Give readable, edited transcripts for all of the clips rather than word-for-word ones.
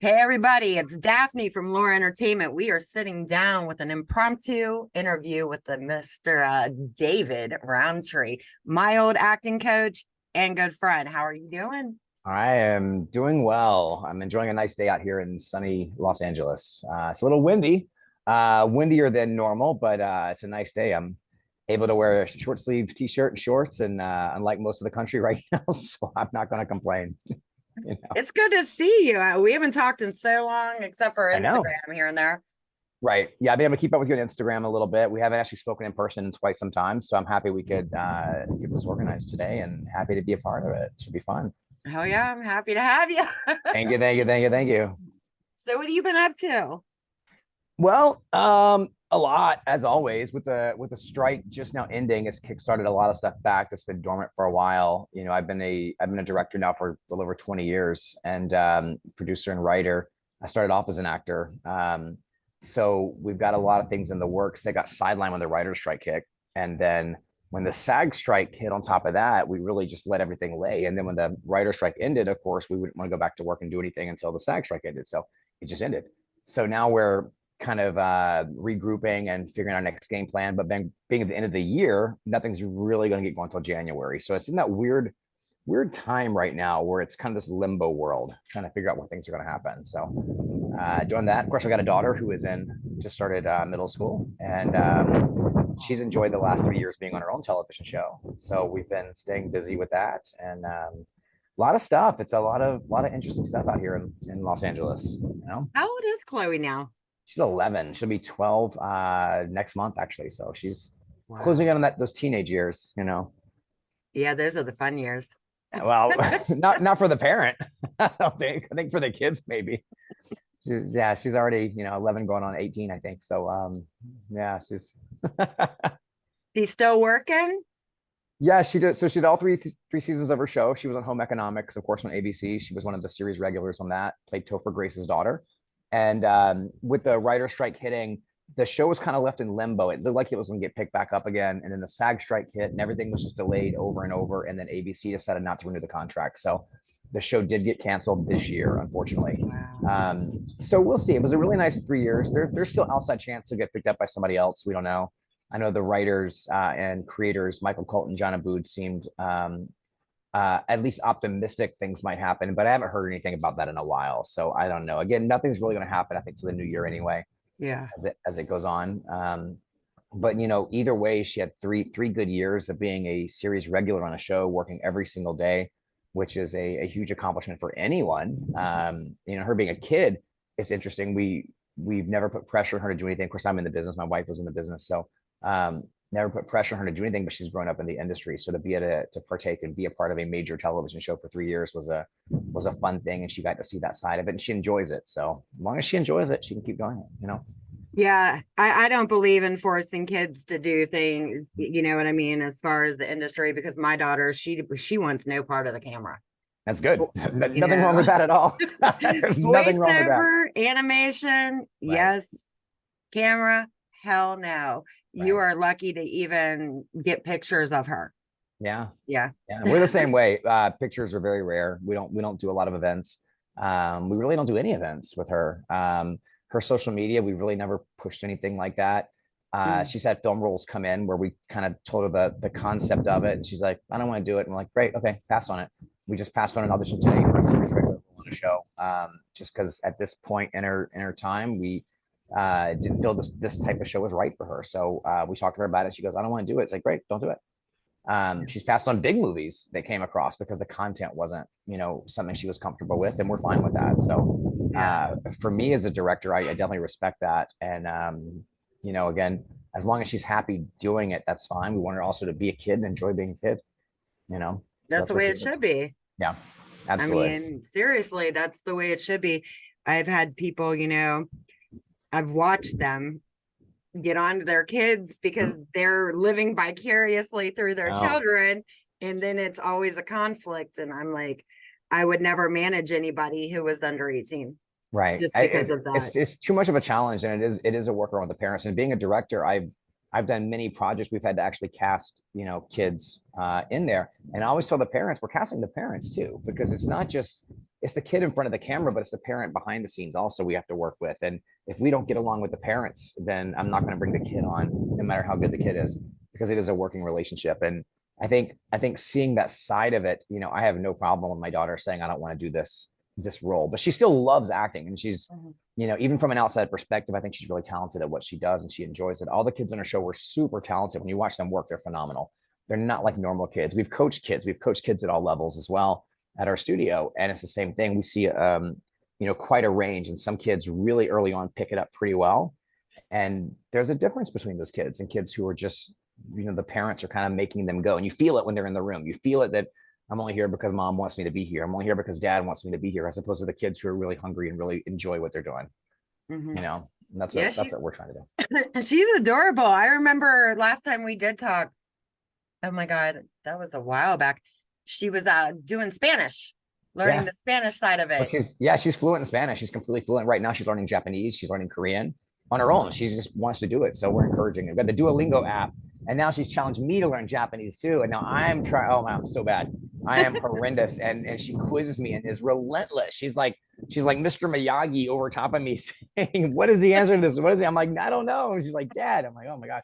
Hey everybody, it's Daphne from Lore Entertainment. We are sitting down with an impromptu interview with the Mr. David Rountree, my old acting coach and good friend. How are you doing? I am doing well. I'm enjoying a nice day out here in sunny Los Angeles. It's a little windy, windier than normal, but it's a nice day. I'm able to wear a short sleeve t-shirt and shorts, and unlike most of the country right now, so I'm not going to complain. It's good to see you. We haven't talked in so long, except for I know, Instagram here and there. right? Yeah, I've been able to keep up with you on Instagram a little bit. We haven't actually spoken in person in quite some time, so I'm happy we could get this organized today, and happy to be a part of it. It should be fun. Oh yeah, I'm happy to have you. Thank you, thank you, thank you, thank you. So what have you been up to? Well, a lot as always with the strike just now ending. It's kickstarted a lot of stuff back that's been dormant for a while. I've been a director now for a little over 20 years and producer and writer. I started off as an actor, so we've got a lot of things in the works that got sidelined when the writer's strike hit, and then when the SAG strike hit on top of that, we really just let everything lay. And then when the writer's strike ended, of course, we wouldn't want to go back to work and do anything until the SAG strike ended. So it just ended. So now we're kind of regrouping and figuring our next game plan. But then being at the end of the year, nothing's really going to get going until January. So it's in that weird time right now where it's kind of this limbo world, trying to figure out when things are going to happen. So doing that. Of course, I got a daughter who is just started middle school, and she's enjoyed the last 3 years being on her own television show. So we've been staying busy with that, and a lot of stuff. It's a lot of interesting stuff out here in Los Angeles. How old is Chloe now? She's 11. She'll be 12 next month, actually. So she's Wow. closing in on those teenage years. Yeah, those are the fun years. Well, not for the parent. I don't think. I think for the kids, maybe. She's already 11 going on 18, I think. So yeah, she's She's still working? yeah, she did. So she did all three seasons of her show. She was on Home Economics, of course, on ABC. She was one of the series regulars on that. Played Topher, Grace's daughter. And with the writer strike hitting, the show was kind of left in limbo. It looked like it was going to get picked back up again, and then the SAG strike hit, and everything was just delayed over and over. And then ABC decided not to renew the contract, so the show did get canceled this year, unfortunately. Wow. So we'll see. It was a really nice 3 years. There's still outside chance to get picked up by somebody else. We don't know. I know the writers and creators, Michael Colton, John Abood, seemed at least optimistic things might happen, but I haven't heard anything about that in a while. So I don't know. Again, nothing's really going to happen, I think, to the new year anyway, Yeah. as it goes on. But either way, she had three good years of being a series regular on a show, working every single day, which is a huge accomplishment for anyone. Her being a kid, it's interesting. We've never put pressure on her to do anything. Of course, I'm in the business. My wife was in the business, so never put pressure on her to do anything. But she's grown up in the industry, so to partake and be a part of a major television show for 3 years was a fun thing, and she got to see that side of it, and she enjoys it. So as long as she enjoys it, she can keep going. Yeah. I don't believe in forcing kids to do things, you know what I mean, as far as the industry, because my daughter, she wants no part of the camera. That's good. You Nothing wrong with that at all. There's nothing wrong with that. Voiceover, animation, Right. yes. Camera, hell no. You Right. are lucky to even get pictures of her. Yeah. Yeah. Yeah. We're the same way. Pictures are very rare. We don't do a lot of events. We really don't do any events with her. Her social media, we really never pushed anything like that. Mm. She's had film roles come in where we kind of told her the concept of it, and she's like, I don't want to do it. And we're like, great, okay, pass on it. We just passed on an audition today for a series regular on a show, just because at this point in her time, we didn't feel this type of show was right for her. So we talked to her about it. She goes, I don't want to do it. It's like, great, don't do it. She's passed on big movies that came across because the content wasn't, something she was comfortable with, and we're fine with that. So for me as a director, I definitely respect that. And again, as long as she's happy doing it, that's fine. We want her also to be a kid and enjoy being a kid. So That's the what way she it is. should be. Yeah, I absolutely. mean, seriously, that's the way it should be. I've had people, I've watched them get on to their kids because they're living vicariously through their Oh, children. And then it's always a conflict. And I'm like, I would never manage anybody who was under 18 right. just because of that. It's too much of a challenge, and it is a workaround with the parents. And being a director, I've done many projects we've had to actually cast kids in there, and I always tell the parents we're casting the parents too, because it's the kid in front of the camera, but it's the parent behind the scenes also we have to work with. And if we don't get along with the parents, then I'm not going to bring the kid on, no matter how good the kid is, because it is a working relationship. And I think seeing that side of it, you know, I have no problem with my daughter saying, I don't want to do this role, but she still loves acting. And she's, you know, even from an outside perspective, I think she's really talented at what she does and she enjoys it. All the kids on her show were super talented. When you watch them work, they're phenomenal. They're not like normal kids. We've coached kids at all levels as well at our studio. And it's the same thing. We see, you know, quite a range, and some kids really early on pick it up pretty well. And there's a difference between those kids and kids who are just, you know, the parents are kind of making them go. And you feel it when they're in the room. You feel it that I'm only here because mom wants me to be here. I'm only here because dad wants me to be here, as opposed to the kids who are really hungry and really enjoy what they're doing. You know, and that's what we're trying to do. She's adorable. I remember last time we did talk. Oh my God, that was a while back. She was doing Spanish, learning the Spanish side of it. Well, she's fluent in Spanish. She's completely fluent right now. She's learning Japanese. She's learning Korean on her own. She just wants to do it. So we're encouraging her. We got the Duolingo app. And now she's challenged me to learn Japanese too. And now I'm trying. Oh, I'm so bad. I am horrendous. And she quizzes me and is relentless. She's like Mr. Miyagi over top of me saying, what is the answer to this? What is it? I'm like, I don't know. And she's like, Dad. I'm like, oh my gosh.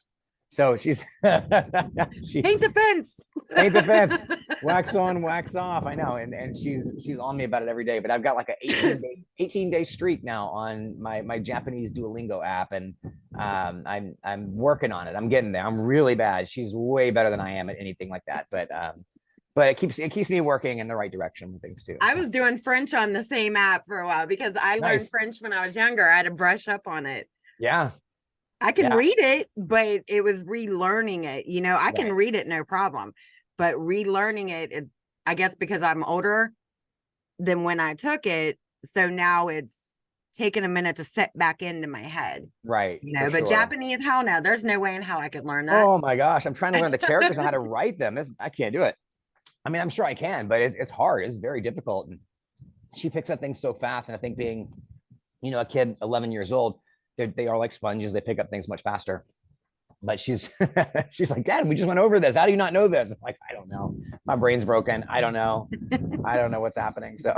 So she's paint the fence. Paint the fence. Wax on, wax off. I know. And she's on me about it every day. But I've got like an 18-day streak now on my Japanese Duolingo app. And I'm working on it. I'm getting there. I'm really bad. She's way better than I am at anything like that. But it keeps me working in the right direction with things too. I was doing French on the same app for a while because I learned French when I was younger. I had to brush up on it. Yeah. I can read it, but it was relearning it. You know, I can read it, no problem, but relearning it, I guess because I'm older than when I took it. So now it's taken a minute to set back into my head. Right. You know, but Japanese, hell no, there's no way in hell I could learn that. Oh my gosh. I'm trying to learn the characters and how to write them. I can't do it. I mean, I'm sure I can, but it's hard. It's very difficult. And she picks up things so fast. And I think being, you know, a kid 11 years old, they are like sponges. They pick up things much faster. But she's like, Dad, we just went over this. How do you not know this? I'm like, I don't know. My brain's broken. I don't know. I don't know what's happening. So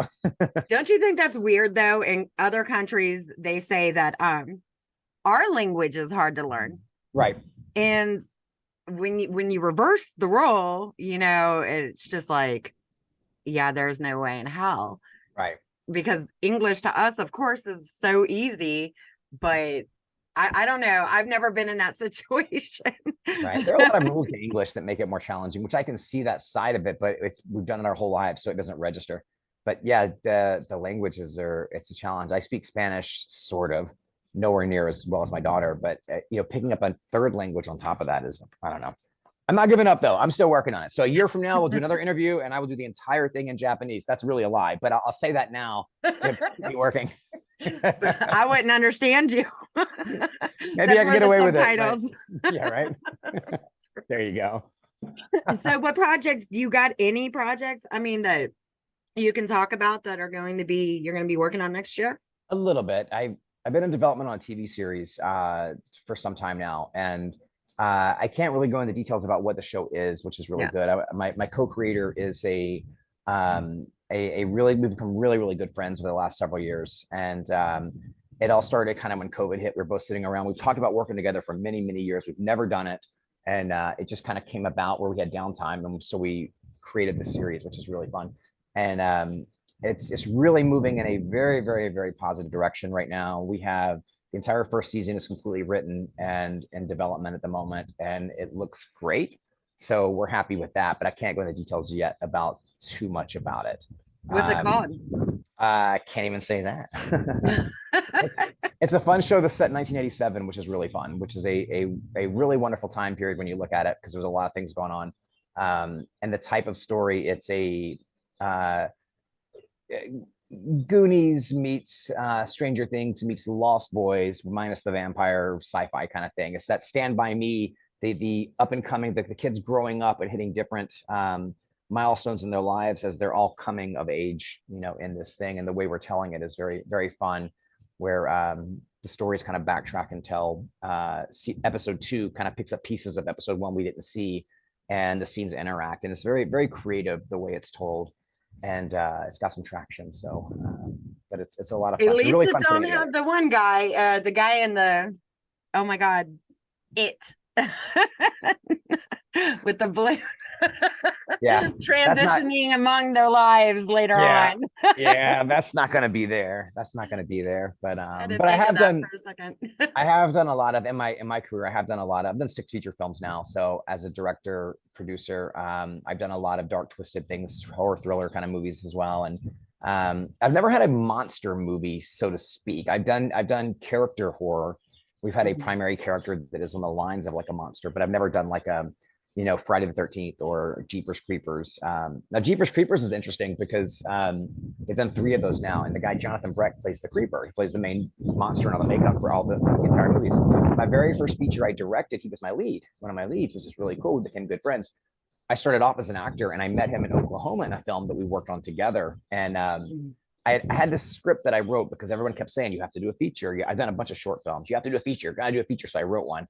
don't you think that's weird though? In other countries, they say that our language is hard to learn. Right. And when you reverse the role, you know, it's just like, yeah, there's no way in hell. Right. Because English to us, of course, is so easy. But I don't know. I've never been in that situation. Right. There are a lot of rules in English that make it more challenging, which I can see that side of it, but we've done it our whole lives, so it doesn't register. But yeah, the languages it's a challenge. I speak Spanish, sort of, nowhere near as well as my daughter, but you know, picking up a third language on top of that is, I don't know. I'm not giving up though. I'm still working on it. So a year from now, we'll do another interview and I will do the entire thing in Japanese. That's really a lie, but I'll say that now to be working. I wouldn't understand you. Maybe I can get away with it. But, yeah, right. There you go. So what projects, do you got any projects? I mean, that you can talk about that are you're going to be working on next year? A little bit. I've been in development on a TV series for some time now. And I can't really go into details about what the show is, which is really good. My co-creator is we've become really, really good friends over the last several years. And it all started kind of when COVID hit. We were both sitting around. We've talked about working together for many, many years. We've never done it. And it just kind of came about where we had downtime. And so we created this series, which is really fun. And it's really moving in a very, very, very positive direction right now. We have the entire first season is completely written and in development at the moment, and it looks great. So we're happy with that, but I can't go into details yet about too much about it. What's it called? I can't even say that. It's a fun show that's set in 1987, which is really fun, which is a really wonderful time period when you look at it, because there's a lot of things going on. And the type of story, it's a Goonies meets Stranger Things meets Lost Boys minus the vampire sci-fi kind of thing. It's that Stand By Me, the up and coming, the kids growing up and hitting different milestones in their lives as they're all coming of age, you know, in this thing. And the way we're telling it is very, very fun, where the stories kind of backtrack and tell. Episode 2 kind of picks up pieces of episode 1 we didn't see, and the scenes interact, and it's very, very creative the way it's told. and it's got some traction. So, but it's a lot of At fun. It's least really it fun don't putting it have together. the one guy, the guy in the, oh my God, it with the blue Yeah, that's not. transitioning among their lives later Yeah, on. yeah, that's not going to be there. That's not going to be there. I had to But think of that for a second. I have done a lot of in my career. I have done a lot of. I've done 6 feature films now. So as a director, producer, I've done a lot of dark, twisted things, horror thriller kind of movies as well. And I've never had a monster movie, so to speak. I've done character horror. We've had a primary character that is on the lines of like a monster, but I've never done like a Friday the 13th or Jeepers Creepers. Now Jeepers Creepers is interesting because they've done 3 of those now, and the guy Jonathan Breck plays the creeper. He plays the main monster and all the makeup for all the entire movies. My very first feature I directed, he was my lead. One of my leads, which is really cool. We became good friends. I started off as an actor, and I met him in Oklahoma in a film that we worked on together. And I had this script that I wrote because everyone kept saying you have to do a feature. I've done a bunch of short films. You have to do a feature. Got to do a feature. So I wrote one.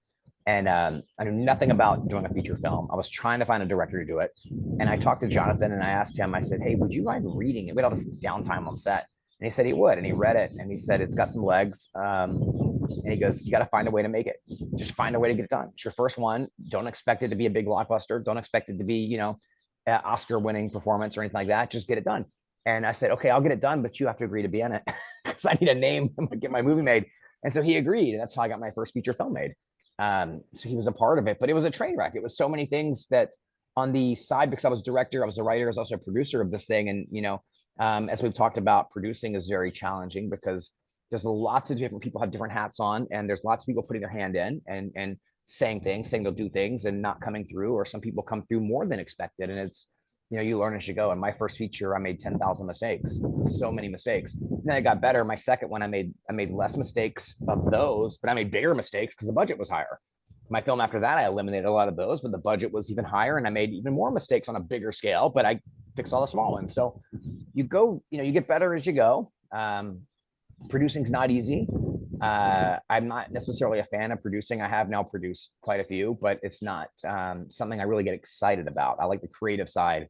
And I knew nothing about doing a feature film. I was trying to find a director to do it. And I talked to Jonathan and I asked him, I said, hey, would you mind reading it? We had all this downtime on set. And he said he would. And he read it and he said, it's got some legs. And he goes, you got to find a way to make it. Just find a way to get it done. It's your first one. Don't expect it to be a big blockbuster. Don't expect it to be, Oscar winning performance or anything like that. Just get it done. And I said, okay, I'll get it done, but you have to agree to be in it because I need a name to get my movie made. And so he agreed. And that's how I got my first feature film made. So he was a part of it, but it was a train wreck. It was so many things that on the side, because I was director, I was a writer, I was also a producer of this thing. And, as we've talked about, producing is very challenging because there's lots of different people have different hats on, and there's lots of people putting their hand in and saying they'll do things and not coming through, or some people come through more than expected. And it's, you learn as you go. And my first feature, I made 10,000 mistakes, so many mistakes. And then it got better. My second one, I made less mistakes of those, but I made bigger mistakes because the budget was higher. My film after that, I eliminated a lot of those, but the budget was even higher, and I made even more mistakes on a bigger scale, but I fixed all the small ones. So you go, you get better as you go. Producing's not easy. I'm not necessarily a fan of producing. I have now produced quite a few, but it's not something I really get excited about. I like the creative side,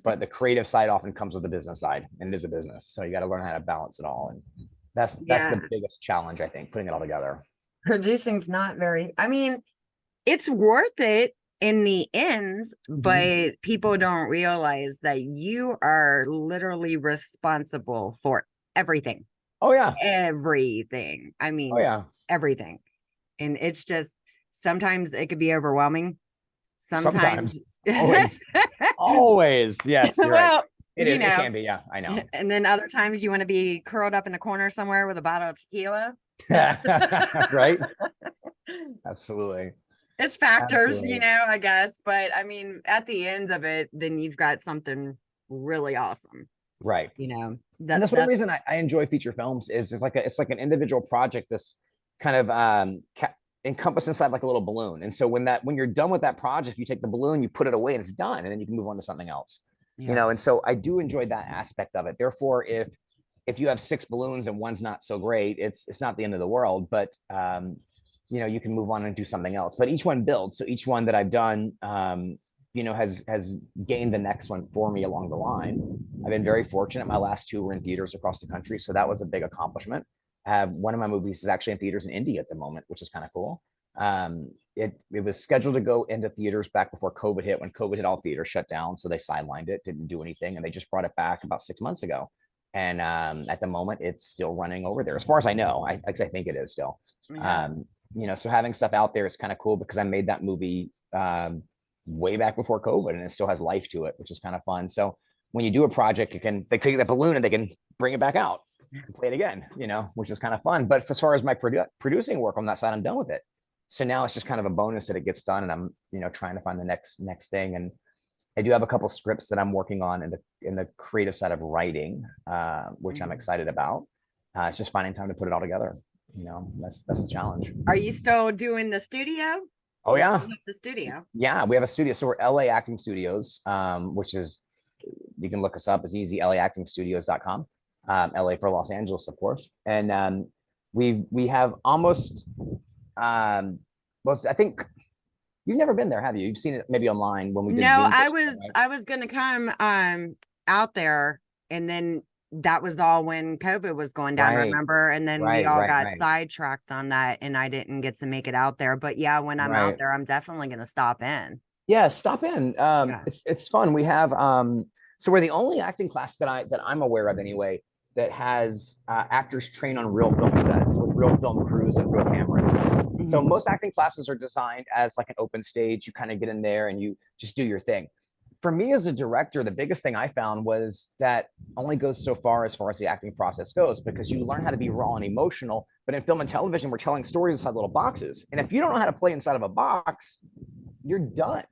but the creative side often comes with the business side, and it is a business. So you got to learn how to balance it all. And that's the biggest challenge, I think, putting it all together. Producing's not very, I mean, it's worth it in the ends, but people don't realize that you are literally responsible for everything. Oh yeah. Everything. I mean, oh yeah, everything. And it's just sometimes it could be overwhelming. Sometimes always, always. Yes, you're right. It is. It can be. Yeah, I know. And then other times you want to be curled up in a corner somewhere with a bottle of tequila. Right. Absolutely. It's factors, I guess. But I mean, at the end of it, then you've got something really awesome. Right. And that's one reason I enjoy feature films is it's like an individual project that's kind of encompassed inside like a little balloon. And so when you're done with that project, you take the balloon, you put it away, and it's done, and then you can move on to something else. And so I do enjoy that aspect of it. Therefore, if you have 6 balloons and one's not so great, it's not the end of the world, but you can move on and do something else. But each one builds. So each one that I've done has gained the next one for me along the line. I've been very fortunate. My last 2 were in theaters across the country, so that was a big accomplishment. One of my movies is actually in theaters in India at the moment, which is kind of cool. It was scheduled to go into theaters back before COVID hit. When COVID hit, all theaters shut down, so they sidelined it, didn't do anything, and they just brought it back about 6 months ago. And at the moment, it's still running over there, as far as I know. I think it is still. So having stuff out there is kind of cool because I made that movie way back before COVID, and it still has life to it, which is kind of fun. So when you do a project, they take that balloon and they can bring it back out and play it again, which is kind of fun. But as far as my producing work on that side, I'm done with it. So now it's just kind of a bonus that it gets done, and I'm, trying to find the next thing. And I do have a couple scripts that I'm working on in the creative side of writing, which I'm excited about. It's just finding time to put it all together. That's the challenge. Are you still doing the studio? Oh yeah, the studio. Yeah, we have a studio. So we're LA Acting Studios, which is, you can look us up. It's easy, laactingstudios.com. LA for Los Angeles, of course. And we have almost I think you've never been there, have you? You've seen it maybe online when we did. No, Zoom I was going to come out there and then that was all when COVID was going down, Right, remember? And then we right, all right, got right, sidetracked on that, and I didn't get to make it out there. But yeah, when I'm out right. there, I'm definitely gonna stop in. Yeah, stop in. Yeah. It's fun. We have so we're the only acting class that I'm aware of anyway that has actors train on real film sets with real film crews and real cameras. So Mhm. most acting classes are designed as like an open stage. You kind of get in there and you just do your thing. For me as a director, the biggest thing I found was that only goes so far as the acting process goes, because you learn how to be raw and emotional. But in film and television, we're telling stories inside little boxes. And if you don't know how to play inside of a box, you're done.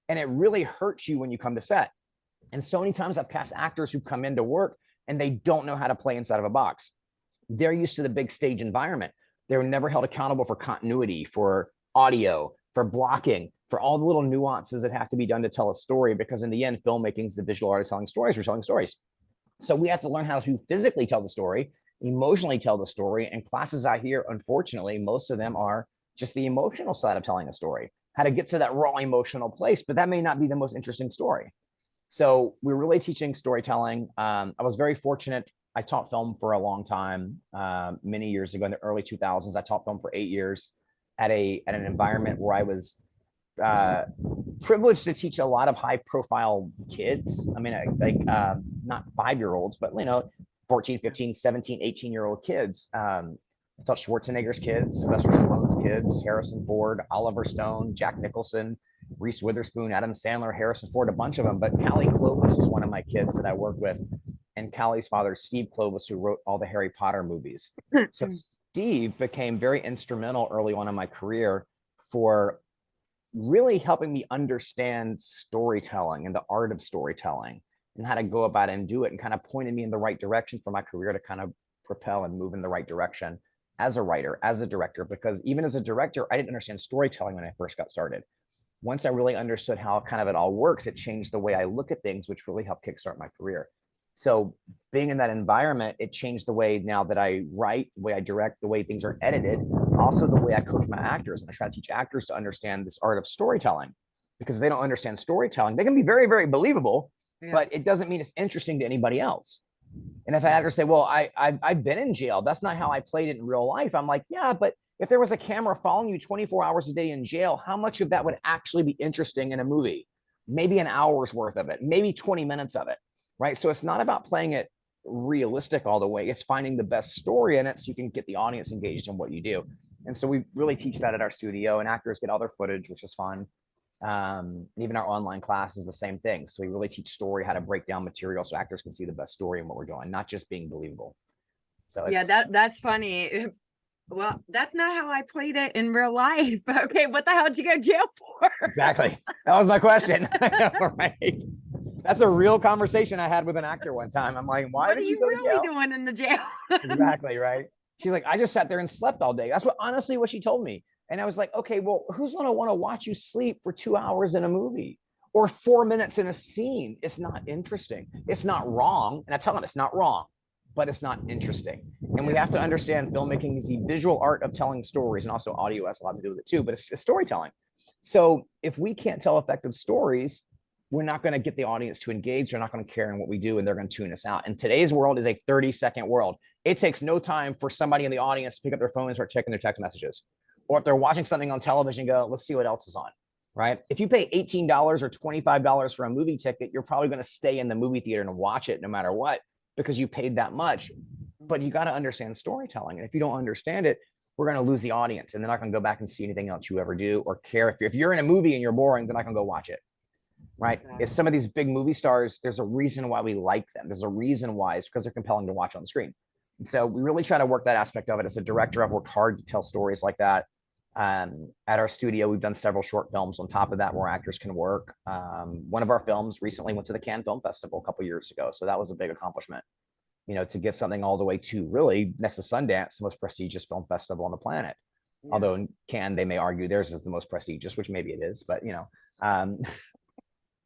And it really hurts you when you come to set. And so many times I've cast actors who come into work and they don't know how to play inside of a box. They're used to the big stage environment. They were never held accountable for continuity, for audio, for blocking, for all the little nuances that have to be done to tell a story. Because in the end, filmmaking is the visual art of telling stories. We're telling stories. So we have to learn how to physically tell the story, emotionally tell the story. And classes out here, unfortunately, most of them are just the emotional side of telling a story, how to get to that raw emotional place. But that may not be the most interesting story. So we're really teaching storytelling. I was very fortunate. I taught film for a long time, many years ago in the early 2000s. I taught film for 8 years at an environment where I was uh, privileged to teach a lot of high profile kids. I mean, not 5 year olds, but 14, 15, 17, 18-year-old kids. I taught Schwarzenegger's kids, Sylvester Stallone's kids, Harrison Ford, Oliver Stone, Jack Nicholson, Reese Witherspoon, Adam Sandler, Harrison Ford, a bunch of them. But Callie Clovis is one of my kids that I work with. And Callie's father, Steve Clovis, who wrote all the Harry Potter movies. So Steve became very instrumental early on in my career for really helping me understand storytelling and the art of storytelling and how to go about it and do it, and kind of pointed me in the right direction for my career to kind of propel and move in the right direction as a writer, as a director. Because even as a director, I didn't understand storytelling when I first got started. Once I really understood how kind of it all works, it changed the way I look at things, which really helped kickstart my career. So being in that environment, it changed the way now that I write, the way I direct, the way things are edited, also the way I coach my actors. And I try to teach actors to understand this art of storytelling, because if they don't understand storytelling, they can be very, very believable, Yeah. but it doesn't mean it's interesting to anybody else. And if I had to say, well, I've been in jail, that's not how I played it in real life. I'm like, yeah, but if there was a camera following you 24 hours a day in jail, how much of that would actually be interesting in a movie? Maybe an hour's worth of it, maybe 20 minutes of it, right? So it's not about playing it realistic all the way. It's finding the best story in it so you can get the audience engaged in what you do. And so we really teach that at our studio, and actors get all their footage, which is fun. Even our online class is the same thing. So we really teach story, how to break down material so actors can see the best story in what we're doing, not just being believable. So Yeah, it's that's funny. Well, that's not how I played it in real life. Okay, what the hell did you go to jail for? exactly, that was my question. Right. That's a real conversation I had with an actor one time. I'm like, why What are did you you go to really jail? doing in the jail? Exactly, right. She's like, I just sat there and slept all day. That's what honestly what she told me. And I was like, okay, well, who's gonna want to watch you sleep for 2 hours in a movie or 4 minutes in a scene? It's not interesting. It's not wrong. And I tell them it's not wrong, but it's not interesting. And we have to understand filmmaking is the visual art of telling stories, and also audio has a lot to do with it too, but it's storytelling. So if we can't tell effective stories, we're not going to get the audience to engage. They're not going to care in what we do, and they're going to tune us out. And today's world is a 30-second world. It takes no time for somebody in the audience to pick up their phone and start checking their text messages. Or if they're watching something on television, go, let's see what else is on, right? If you pay $18 or $25 for a movie ticket, you're probably going to stay in the movie theater and watch it no matter what, because you paid that much. But you got to understand storytelling. And if you don't understand it, we're going to lose the audience, and they're not going to go back and see anything else you ever do or care. If you're in a movie and you're boring, they're not going to go watch it. Right. Exactly. If some of these big movie stars, there's a reason why we like them. There's a reason why. It's because they're compelling to watch on the screen. And so we really try to work that aspect of it. As a director, I've worked hard to tell stories like that. At our studio, we've done several short films on top of that where actors can work. One of our films recently went to the Cannes Film Festival a couple years ago. So that was a big accomplishment, to get something all the way to really next to Sundance, the most prestigious film festival on the planet. Yeah. Although in Cannes, they may argue theirs is the most prestigious, which maybe it is, but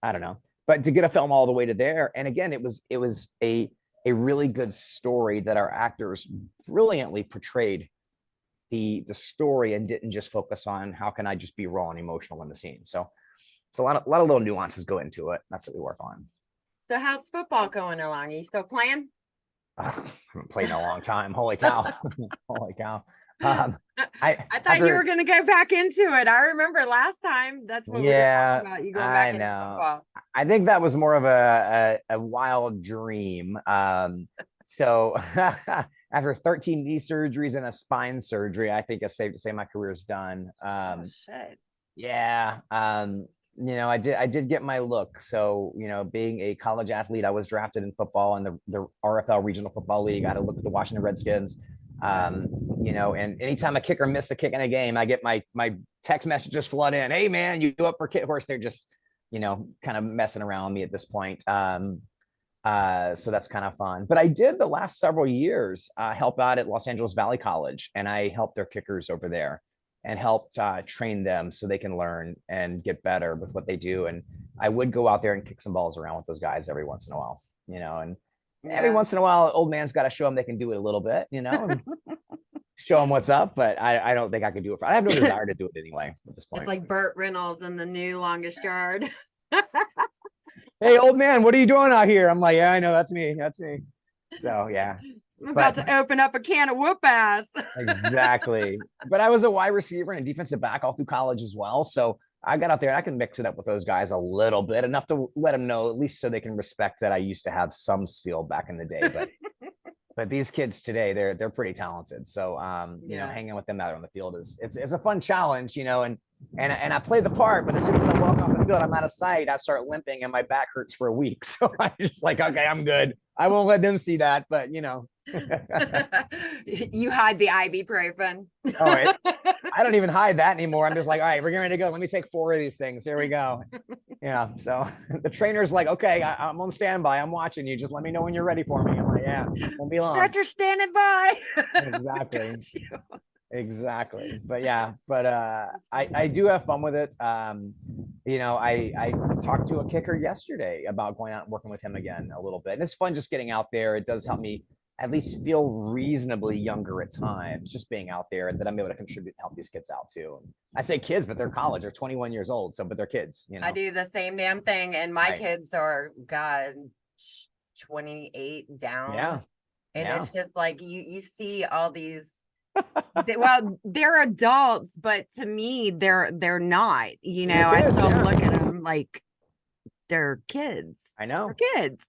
I don't know. But to get a film all the way to there, and again, it was a really good story that our actors brilliantly portrayed the story and didn't just focus on how can I just be raw and emotional in the scene. So a lot of little nuances go into it. That's what we work on. So how's football going along? Are you still playing? I haven't played in a long time. Holy cow. Holy cow. Um, I I thought you were after going to go back into it. I remember last time that's what we were yeah, talking about. You going I back into know. football. I think that was more of a wild dream. So after 13 knee surgeries and a spine surgery, I think it's safe to say my career is done. Oh shit. Yeah. I did get my look. So, being a college athlete, I was drafted in football in the RFL Regional Football League. I had to look at the Washington Redskins. Um, and anytime a kicker missed a kick in a game, I get my text messages flood in. Hey man, you up for kick? Of course, they're just, kind of messing around me at this point. So that's kind of fun. But I did the last several years help out at Los Angeles Valley College, and I helped their kickers over there and helped train them so they can learn and get better with what they do. And I would go out there and kick some balls around with those guys every once in a while, and every Yeah. once in a while, old man's got to show them they can do it a little bit, and show them what's up. But I don't think I could do it. I have no desire to do it anyway at this point. It's like Burt Reynolds in the new Longest Yard. Hey, old man, what are you doing out here? I'm like, yeah, I know, that's me. That's me. So yeah. I'm about But to open up a can of whoop ass. exactly. But I was a wide receiver and a defensive back all through college as well. So I got out there and I can mix it up with those guys a little bit, enough to let them know, at least so they can respect that I used to have some skill back in the day. But these kids today, they're pretty talented. So hanging with them out on the field it's a fun challenge, and I play the part, but as soon as I walk off the field, I'm out of sight. I start limping and my back hurts for a week. So I'm just like, okay, I'm good. I won't let them see that, but You hide the ibuprofen. Oh, I don't even hide that anymore. I'm just like, all right, we're getting ready to go. Let me take 4 of these things. Here we go. Yeah. So the trainer's like, okay, I'm on standby. I'm watching you. Just let me know when you're ready for me. I'm like, yeah, won't be long. Stretcher standing by. Exactly. Exactly. But yeah, I do have fun with it. I talked to a kicker yesterday about going out and working with him again a little bit. And it's fun just getting out there. It does help me at least feel reasonably younger at times, just being out there, and that I'm able to contribute and help these kids out too. I say kids, but they're college, they're 21 years old. So, but they're kids, I do the same damn thing. And my Right. kids are, God, 28 down. Yeah. And Yeah. it's just like you see all these they're adults, but to me they're not, They're I kids, still yeah. look at them like they're kids. I know. They're kids,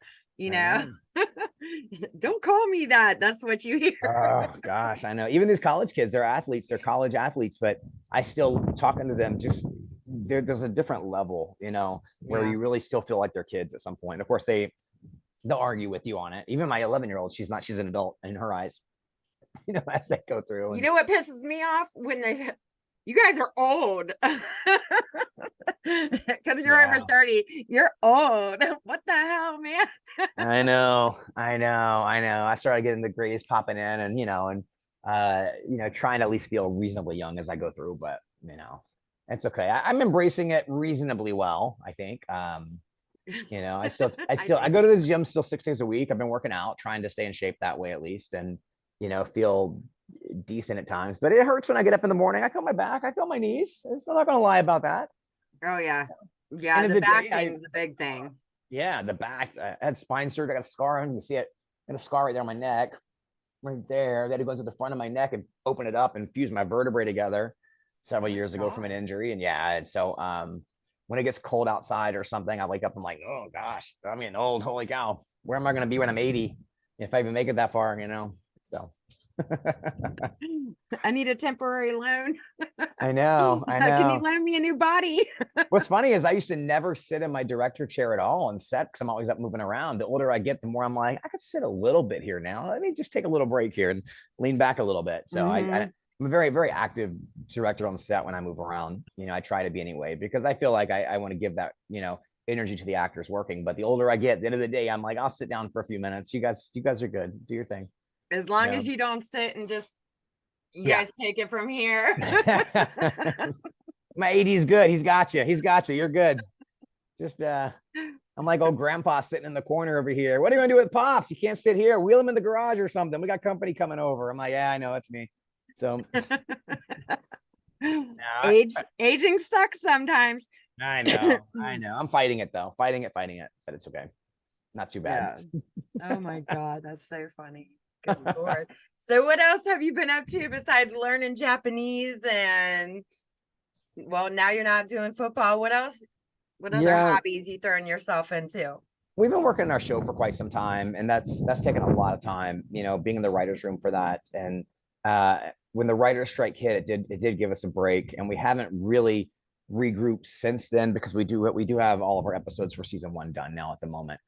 Don't call me that. That's what you hear. Oh gosh, I know. Even these college kids, they're athletes, they're college athletes, but I still talking to them, just there's a different level, where Yeah. you really still feel like they're kids at some point. Of course, they'll argue with you on it. Even my 11-year-old, she's an adult in her eyes, as they go through. You know what pisses me off? When they you guys are old. Because you're over 30, you're old. What the hell, man? I know. I started getting the grays popping in, and trying to at least feel reasonably young as I go through, but it's okay. I'm embracing it reasonably well, I think. I go to the gym still 6 days a week. I've been working out, trying to stay in shape that way at least, and feel decent at times. But it hurts when I get up in the morning. I feel my back, I feel my knees. I'm not gonna lie about that. Oh yeah. Yeah, the back thing is a big thing. Yeah, the back. I had spine surgery. I got a scar on. You can see it. I got a scar right there on my neck, right there. They had to go into the front of my neck and open it up and fuse my vertebrae together several years ago from an injury. And so when it gets cold outside or something, I wake up. I'm like, oh gosh, I'm getting old. Holy cow, where am I going to be when I'm 80? If I even make it that far, So. I need a temporary loan. I know. Can you loan me a new body? What's funny is I used to never sit in my director chair at all on set because I'm always up moving around. The older I get, the more I'm like, I could sit a little bit here now. Let me just take a little break here and lean back a little bit. So I'm a very, very active director on set when I move around. I try to be anyway, because I feel like I want to give that, energy to the actors working. But the older I get, at the end of the day, I'm like, I'll sit down for a few minutes. You guys are good. Do your thing. As long as you don't sit and just guys take it from here. My 80's good. He's got you. You're good. Just I'm like old grandpa sitting in the corner over here. What are you gonna do with Pops? You can't sit here. Wheel him in the garage or something. We got company coming over. I'm like, yeah, I know, it's me. So aging sucks sometimes. I know. I'm fighting it though. Fighting it, but it's okay. not too bad. Yeah. Oh my God, that's so funny. Good Lord. So what else have you been up to besides learning Japanese and well, now you're not doing football. What else? What other Yeah, hobbies you throwing yourself into? we've been working on our show for quite some time, and that's taken a lot of time, being in the writers room for that. And when the writer's strike hit, it did give us a break, and we haven't really regrouped since then, because we do have all of our episodes for season one done now at the moment.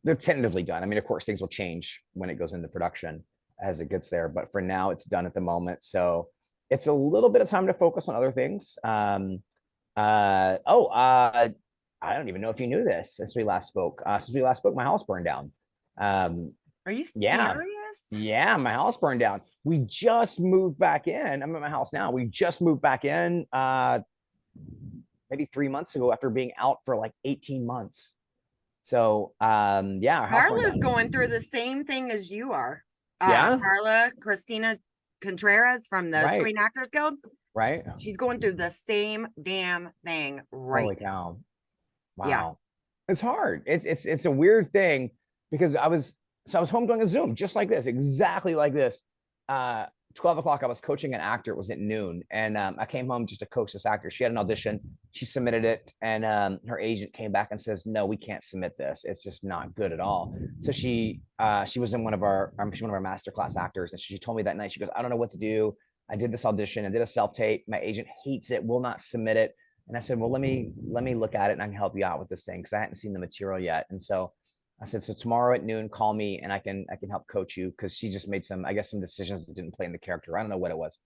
They're tentatively done. I mean, of course things will change when it goes into production as it gets there, but for now it's done at the moment. So it's a little bit of time to focus on other things. I don't even know if you knew this since we last spoke. My house burned down. Um, Are you yeah, serious? yeah, my house burned down. We just moved back in. I'm at my house now. We just moved back in maybe 3 months ago after being out for like 18 months. So yeah, our house burned Carla's down. going through the same thing as you are. Yeah, Carla Christina Contreras from the right, Screen Actors Guild. right. She's going through the same damn thing right Holy now. cow. Yeah. Wow. It's hard. It's a weird thing because I was home doing a Zoom just like this, exactly like this. 12 o'clock, I was coaching an actor. It was at noon. And I came home just to coach this actor. She had an audition. She submitted it. And her agent came back and says, no, we can't submit this. It's just not good at all. So she was in she's one of our masterclass actors. And she told me that night, she goes, I don't know what to do. I did this audition. I did a self-tape. My agent hates it, will not submit it. And I said, well, let me look at it and I can help you out with this thing, because I hadn't seen the material yet. And so I said, so tomorrow at noon, call me and I can help coach you, because she just made some decisions that didn't play in the character. I don't know what it was.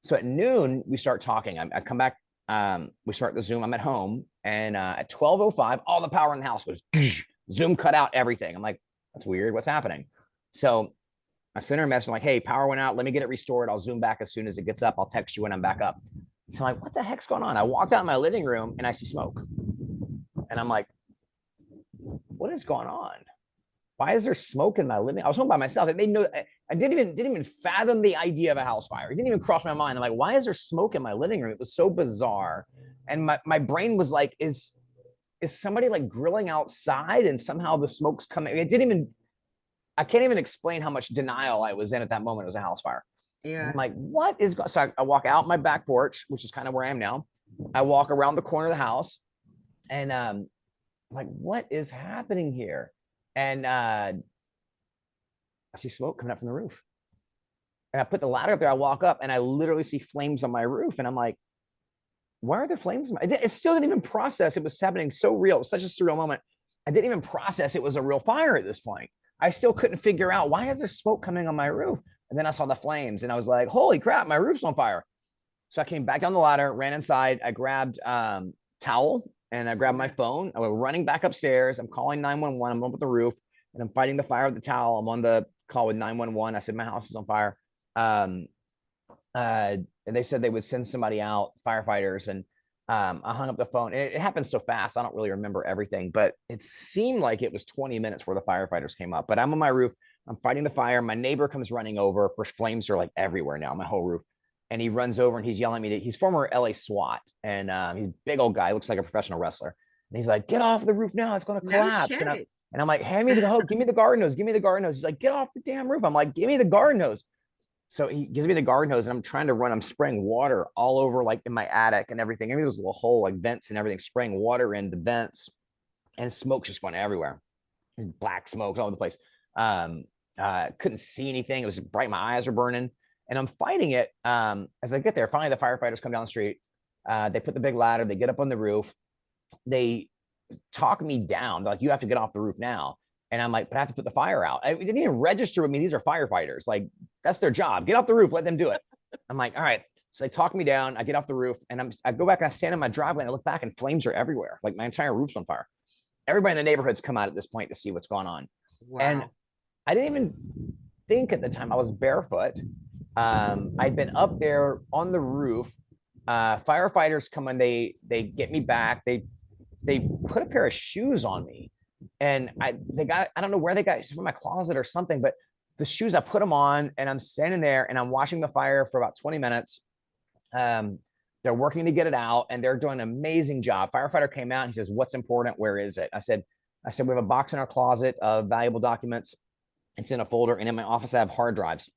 So at noon, we start talking. I come back, we start the Zoom. I'm at home, and at 12:05, all the power in the house goes, Zoom cut out everything. I'm like, that's weird. What's happening? So I sent her a message. I'm like, hey, power went out. Let me get it restored. I'll Zoom back as soon as it gets up. I'll text you when I'm back up. So I'm like, what the heck's going on? I walked out in my living room and I see smoke. And I'm like, what is going on? Why is there smoke in my living? I was home by myself. It made no, I didn't even fathom the idea of a house fire. It didn't even cross my mind. I'm like, why is there smoke in my living room? It was so bizarre. And my brain was like, is somebody like grilling outside and somehow the smoke's coming? I can't even explain how much denial I was in at that moment. It was a house fire. And Yeah. I'm like, what is going? So I walk out my back porch, which is kind of where I am now. I walk around the corner of the house, and I'm like, what is happening here? And I see smoke coming up from the roof. And I put the ladder up there. I walk up, and I literally see flames on my roof. And I'm like, why are there flames? It still didn't even process. It was happening so real. It was such a surreal moment. I didn't even process it was a real fire at this point. I still couldn't figure out, why is there smoke coming on my roof? And then I saw the flames, and I was like, holy crap, my roof's on fire. So I came back down the ladder, ran inside. I grabbed towel, and I grabbed my phone. I went running back upstairs. I'm calling 911. I'm up at the roof, and I'm fighting the fire with the towel. I'm on the call with 911. I said, my house is on fire. And they said they would send somebody out, firefighters. And I hung up the phone. It happened so fast, I don't really remember everything, but it seemed like it was 20 minutes where the firefighters came up. But I'm on my roof. I'm fighting the fire. My neighbor comes running over. Of course, flames are like everywhere now, my whole roof. And he runs over and he's yelling at me. He's former LA SWAT, and he's a big old guy, looks like a professional wrestler. And he's like, get off the roof now, it's going to No collapse. shit. And I'm like, hand me the hose, give me the garden hose, give me the garden hose. He's like, get off the damn roof. I'm like, give me the garden hose. So he gives me the garden hose, and I'm trying to run. I'm spraying water all over, like in my attic and everything. Every was a little hole, like vents and everything, spraying water in the vents, and smoke just went everywhere. Black smoke all over the place. Couldn't see anything. It was bright. My eyes are burning, and I'm fighting it. As I get there, finally the firefighters come down the street. They put the big ladder. They get up on the roof. They talk me down. They're like, you have to get off the roof now. And I'm like, but I have to put the fire out. It didn't even register with me. These are firefighters. Like, that's their job. Get off the roof. Let them do it. I'm like, all right. So they talk me down. I get off the roof, and I go back and I stand in my driveway and I look back, and flames are everywhere. Like, my entire roof's on fire. Everybody in the neighborhood's come out at this point to see what's going on. Wow. And I didn't even think at the time I was barefoot. I'd been up there on the roof. Firefighters come and they get me back. They put a pair of shoes on me, and I don't know where they got from my closet or something, but the shoes, I put them on, and I'm standing there and I'm watching the fire for about 20 minutes. They're working to get it out, and they're doing an amazing job. Firefighter came out and he says, what's important? Where is it? I said, I said, we have a box in our closet of valuable documents. It's in a folder. And in my office, I have hard drives.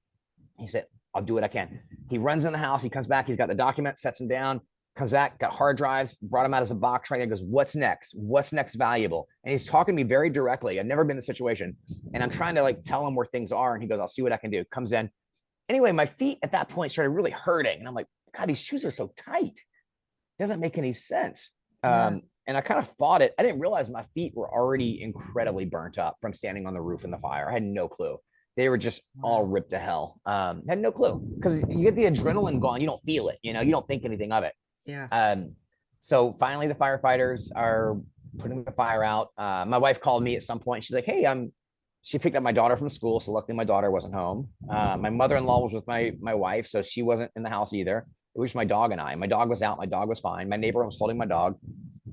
He said, I'll do what I can. He runs in the house. He comes back. He's got the documents, sets them down, comes back, got hard drives, brought them out as a box right there. Goes, what's next? What's next valuable? And he's talking to me very directly. I've never been in this situation. And I'm trying to like tell him where things are. And he goes, I'll see what I can do. Comes in. Anyway, my feet at that point started really hurting. And I'm like, God, these shoes are so tight. It doesn't make any sense. And I kind of fought it. I didn't realize my feet were already incredibly burnt up from standing on the roof in the fire. I had no clue. They were just all ripped to hell. Had no clue because you get the adrenaline going. You don't feel it. You don't think anything of it. Yeah. So finally, the firefighters are putting the fire out. My wife called me at some point. She's like, "Hey, she picked up my daughter from school. So luckily, my daughter wasn't home. My mother-in-law was with my wife, so she wasn't in the house either. It was my dog and I. My dog was out. My dog was fine. My neighbor was holding my dog,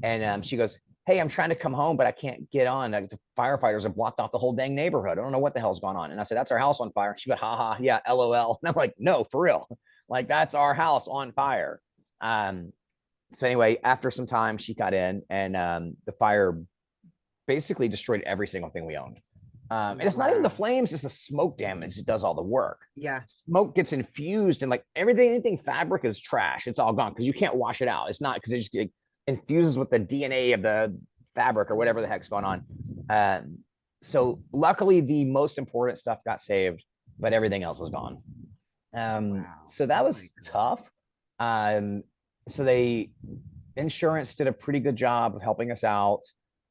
and she goes, "Hey, I'm trying to come home, but I can't get on. Like, the firefighters have blocked off the whole dang neighborhood. I don't know what the hell's going on." And I said, "That's our house on fire." She went, "Ha ha, yeah, LOL." And I'm like, "No, for real. Like, that's our house on fire." So anyway, after some time, she got in, and the fire basically destroyed every single thing we owned. And it's not even the flames, it's the smoke damage that does all the work. Yeah. Smoke gets infused, and like anything fabric is trash. It's all gone because you can't wash it out. It's not because it just infuses with the DNA of the fabric or whatever the heck's going on. So luckily, the most important stuff got saved, but everything else was gone. So that was tough. So insurance did a pretty good job of helping us out.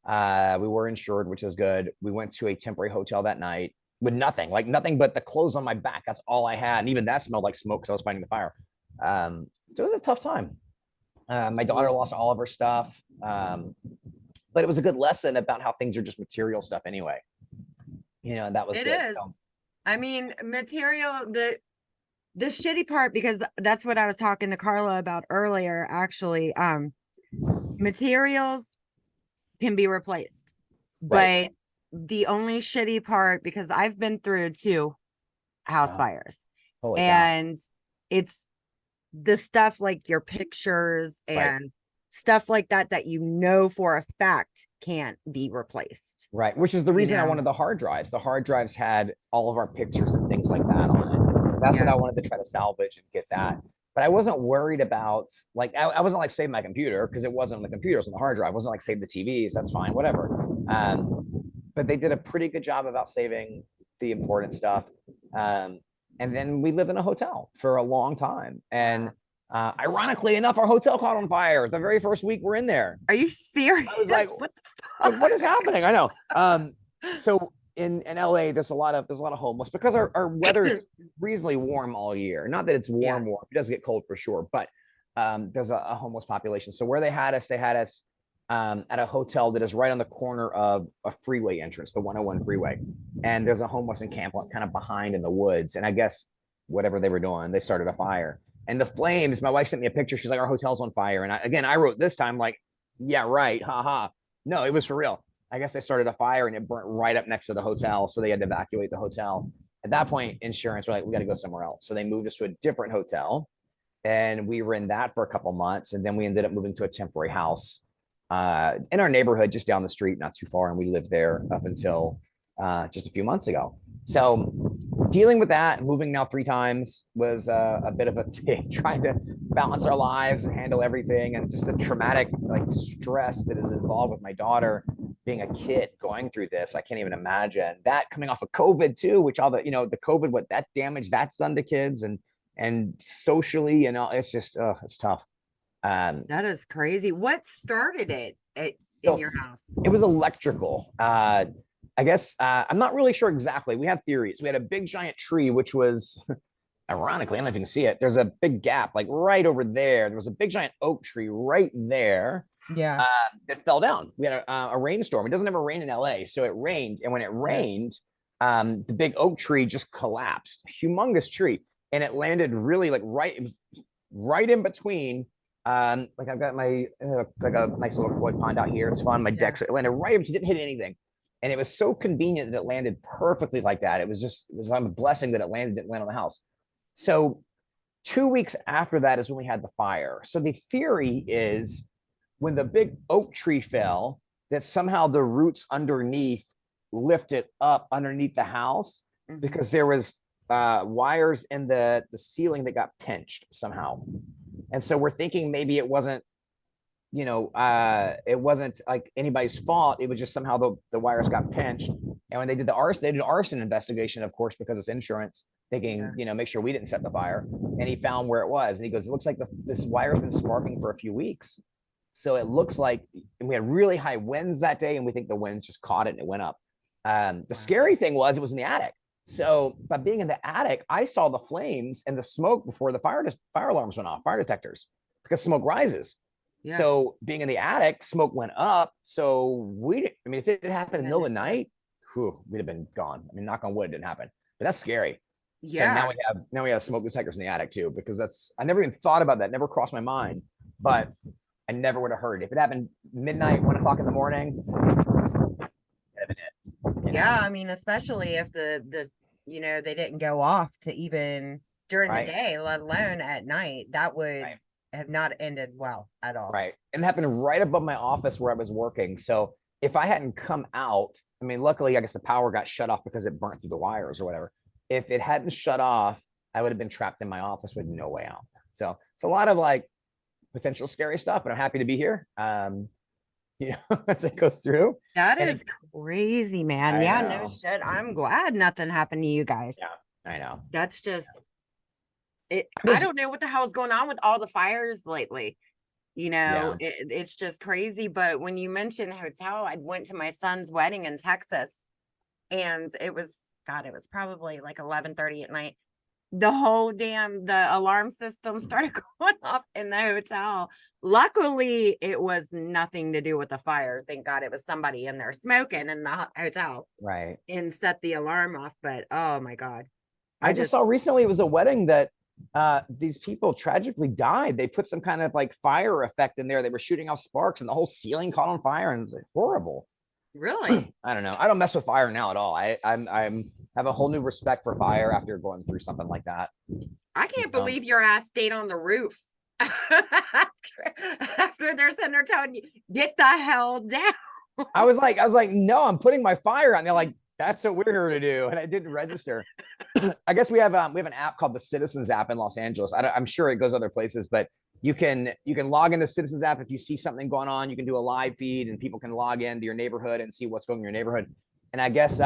We were insured, which is good. We went to a temporary hotel that night with nothing but the clothes on my back. That's all I had. And even that smelled like smoke because I was fighting the fire. So it was a tough time. My daughter lost all of her stuff. But it was a good lesson about how things are just material stuff anyway. And that was It good. is. So, I mean, material, the shitty part, because that's what I was talking to Carla about earlier, actually. Materials can be replaced. right. But the only shitty part, because I've been through 2 house fires, Holy cow. and it's the stuff like your pictures and stuff like that for a fact can't be replaced. Right. Which is the reason I wanted the hard drives. The hard drives had all of our pictures and things like that on it. That's what I wanted to try to salvage and get that. But I wasn't worried about, like, I wasn't like saving my computer because it wasn't on the computer, it was on the hard drive. I wasn't like save the TVs, that's fine, whatever. But they did a pretty good job about saving the important stuff. And then we lived in a hotel for a long time. And ironically enough, our hotel caught on fire the very first week we're in there. Are you serious? I was like, what the fuck? What is happening? I know. So in LA, there's a lot of homeless because our weather's reasonably warm all year. Not that it's warm. It does get cold for sure, but there's a homeless population. So where they had us at a hotel that is right on the corner of a freeway entrance, the 101 freeway. And there's a homeless encampment kind of behind in the woods. And I guess whatever they were doing, they started a fire. And the flames, my wife sent me a picture. She's like, our hotel's on fire. And I wrote this time like, yeah, right. Ha ha. No, it was for real. I guess they started a fire and it burnt right up next to the hotel. So they had to evacuate the hotel. At that point, insurance were like, we got to go somewhere else. So they moved us to a different hotel. And we were in that for a couple months. And then we ended up moving to a temporary house in our neighborhood, just down the street, not too far. And we lived there up until just a few months ago. So dealing with that, moving now 3 times was a bit of a thing, trying to balance our lives and handle everything. And just the traumatic like stress that is involved with my daughter being a kid going through this. I can't even imagine that coming off of COVID too, which all the, the COVID, what that damage that's done to kids and socially, it's just, it's tough. That is crazy. What started it in your house? It was electrical. I guess I'm not really sure exactly. We have theories. We had a big giant tree, which was ironically, I don't know if you can see it. There's a big gap like right over there. There was a big giant oak tree right there. Yeah. That fell down. We had a rainstorm. It doesn't ever rain in LA. So it rained. And when it rained, the big oak tree just collapsed. Humongous tree. And it landed really like right in between. Like I've got my like a nice little koi pond out here. It's fun. My deck landed right up. She didn't hit anything. And it was so convenient that it landed perfectly like that. It was a blessing that it didn't land on the house. So 2 weeks after that is when we had the fire. So the theory is when the big oak tree fell, that somehow the roots underneath lifted up underneath the house because there was wires in the ceiling that got pinched somehow. And so we're thinking maybe it wasn't, you know, it wasn't like anybody's fault. It was just somehow the wires got pinched. And when they did they did an arson investigation, of course, because it's insurance, thinking, you know, make sure we didn't set the fire. And he found where it was. And he goes, it looks like this wire's been sparking for a few weeks. So it looks like, and we had really high winds that day, and we think the winds just caught it and it went up. The scary thing was it was in the attic. So by being in the attic, I saw the flames and the smoke before the fire alarms went off, fire detectors, because smoke rises. Yeah. So being in the attic, smoke went up. So if it had happened in the middle of the night, we'd have been gone. I mean, knock on wood, it didn't happen, but that's scary. Yeah. So now we have smoke detectors in the attic too, because I never even thought about that. Never crossed my mind, but I never would have heard. If it happened midnight, 1 o'clock in the morning, that'd been it. Yeah. I mean, especially if the you know, they didn't go off to even during the day, let alone at night, that would have not ended well at all. Right. And it happened right above my office where I was working. So if I hadn't come out, I mean, luckily, I guess the power got shut off because it burnt through the wires or whatever. If it hadn't shut off, I would have been trapped in my office with no way out. So it's a lot of like potential scary stuff, but I'm happy to be here. You know, as it goes through. That is crazy, man. Yeah, no shit. I'm glad nothing happened to you guys. Yeah, I know. That's just it. I don't know what the hell's going on with all the fires lately. You know, it's just crazy. But when you mentioned hotel, I went to my son's wedding in Texas, and it was probably like 11:30 at night. The alarm system started going off in the hotel. Luckily, it was nothing to do with the fire. Thank God it was somebody in there smoking in the hotel. Right. And set the alarm off. But oh my God. I just saw recently, it was a wedding that these people tragically died. They put some kind of like fire effect in there. They were shooting off sparks and the whole ceiling caught on fire, and it was like horrible. Really? I don't know. I don't mess with fire now at all. I'm have a whole new respect for fire after going through something like that. I can't believe your ass stayed on the roof after they're sitting there telling you, get the hell down. I was like, no, I'm putting my fire on. They're like, that's what we're here to do. And I didn't register. I guess we have an app called the Citizens app in Los Angeles. I'm sure it goes other places, but you can log into Citizens app. If you see something going on, you can do a live feed and people can log into your neighborhood and see what's going on in your neighborhood. And I guess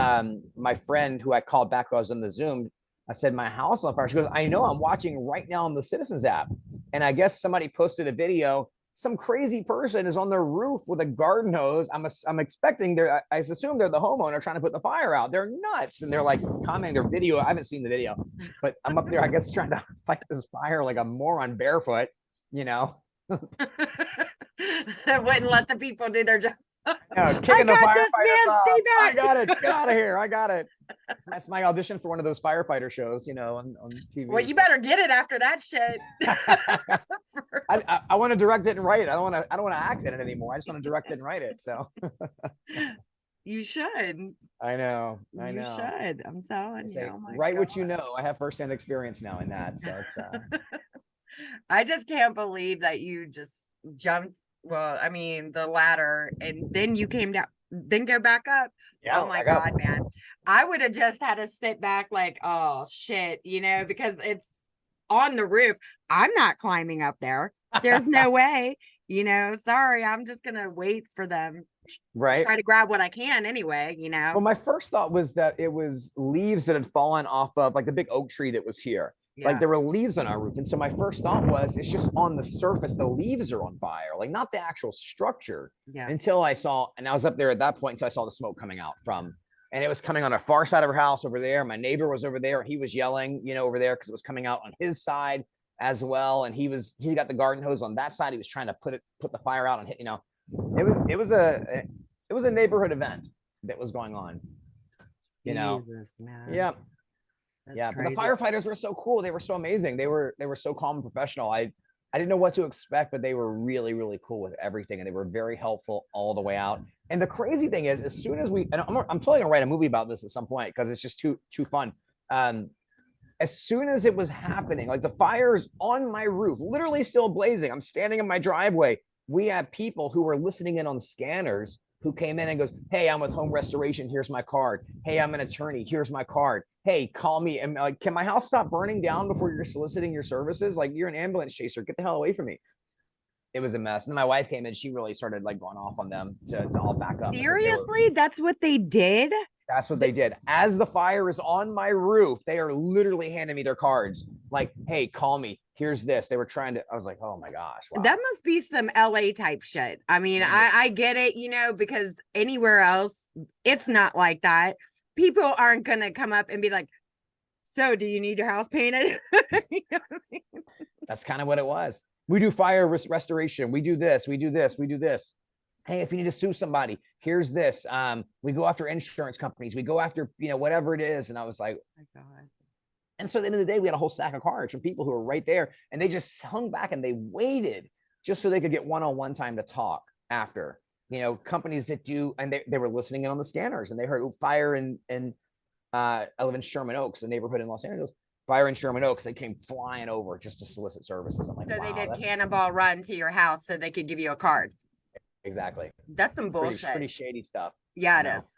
my friend who I called back while I was on the Zoom, I said, my house on fire. She goes, I know, I'm watching right now on the Citizens app. And I guess somebody posted a video. Some crazy person is on their roof with a garden hose. I'm expecting I assume they're the homeowner trying to put the fire out. They're nuts. And they're like commenting their video. I haven't seen the video, but I'm up there, I guess, trying to fight this fire like a moron barefoot, you know. That wouldn't let the people do their job. Kicking the firefighters. Stay back. I got it. Get out of here. I got it. That's my audition for one of those firefighter shows, you know, on TV. Well, you better get it after that shit. I want to direct it and write it. I don't want to act in it anymore. I just want to direct it and write it. So you should. I know. You should. I'm telling you. Oh write God. What you know. I have firsthand experience now in that. So it's I just can't believe that you just jumped. Well, I mean, the ladder, and then you came down, then go back up. Yeah, oh my God, man. I would have just had to sit back like, oh shit, you know, because it's on the roof. I'm not climbing up there. There's no way, you know, sorry. I'm just going to wait for them. Right. Try to grab what I can anyway, you know. Well, my first thought was that it was leaves that had fallen off of like the big oak tree that was here. Yeah. Like there were leaves on our roof. And so my first thought was it's just on the surface. The leaves are on fire, like not the actual structure. Yeah. Until I saw, and I was up there at that point until I saw the smoke coming out from, and it was coming on a far side of our house over there. My neighbor was over there and he was yelling, you know, over there because it was coming out on his side as well. And he got the garden hose on that side. He was trying to put the fire out and hit, you know, it was a neighborhood event that was going on, you know. Jesus, man. Yeah. That's crazy. But the firefighters were so cool. They were so amazing. They were so calm and professional. I didn't know what to expect, but they were really, really cool with everything. And they were very helpful all the way out. And the crazy thing is, as soon as and I'm totally gonna write a movie about this at some point because it's just too fun. As soon as it was happening, like the fire's on my roof, literally still blazing. I'm standing in my driveway. We had people who were listening in on scanners who came in and goes, hey, I'm with home restoration, here's my card. Hey, I'm an attorney, here's my card. Hey, call me. And like, can my house stop burning down before you're soliciting your services? Like, you're an ambulance chaser, get the hell away from me. It was a mess. And then my wife came in, she really started like going off on them to all back up. Seriously, that's what they did? That's what they did. As the fire is on my roof, they are literally handing me their cards. Like, hey, call me. Here's this. They were trying to, I was like, oh my gosh. Wow. That must be some LA type shit. I mean, I get it, you know, because anywhere else, it's not like that. People aren't going to come up and be like, so do you need your house painted? You know what I mean? That's kind of what it was. We do fire restoration. We do this. We do this. We do this. Hey, if you need to sue somebody, here's this. We go after insurance companies. We go after, you know, whatever it is. And I was like, oh my God. And so at the end of the day, we had a whole stack of cards from people who were right there, and they just hung back and they waited just so they could get one-on-one time to talk after. You know, companies that do, and they were listening in on the scanners, and they heard fire in I live in Sherman Oaks, a neighborhood in Los Angeles. Fire in Sherman Oaks, they came flying over just to solicit services. I'm like, so wow, they did cannonball run to your house so they could give you a card. Exactly. That's some bullshit. Pretty shady stuff. Yeah, it is.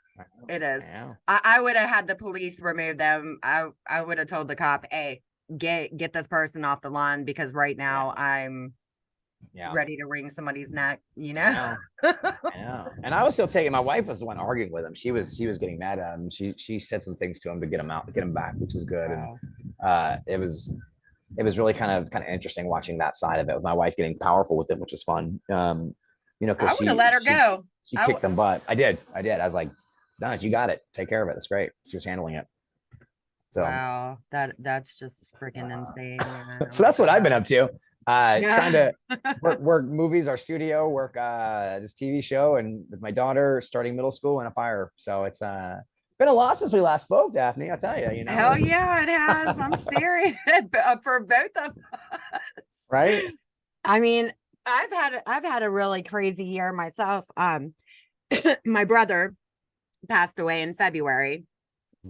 It is. I would have had the police remove them. I would have told the cop, hey, get this person off the lawn, because right now I'm ready to wring somebody's neck, you know? I know. And I was still taking, my wife was the one arguing with him. She was getting mad at him. She said some things to him to get him out, to get him back, which is good. Wow. And it was really kind of interesting watching that side of it, with my wife getting powerful with it, which was fun. You know, because I would have let her go. She kicked them butt. I did. I was like, no, you got it. Take care of it. That's great. She was handling it. So wow, that's just freaking insane. So that's what I've been up to. Trying to work movies, our studio, work this TV show, and with my daughter starting middle school and a fire. So it's been a lot since we last spoke, Daphne. I'll tell you. You know. Hell yeah, it has. I'm serious for both of us. Right. I mean, I've had a really crazy year myself. My brother passed away in February,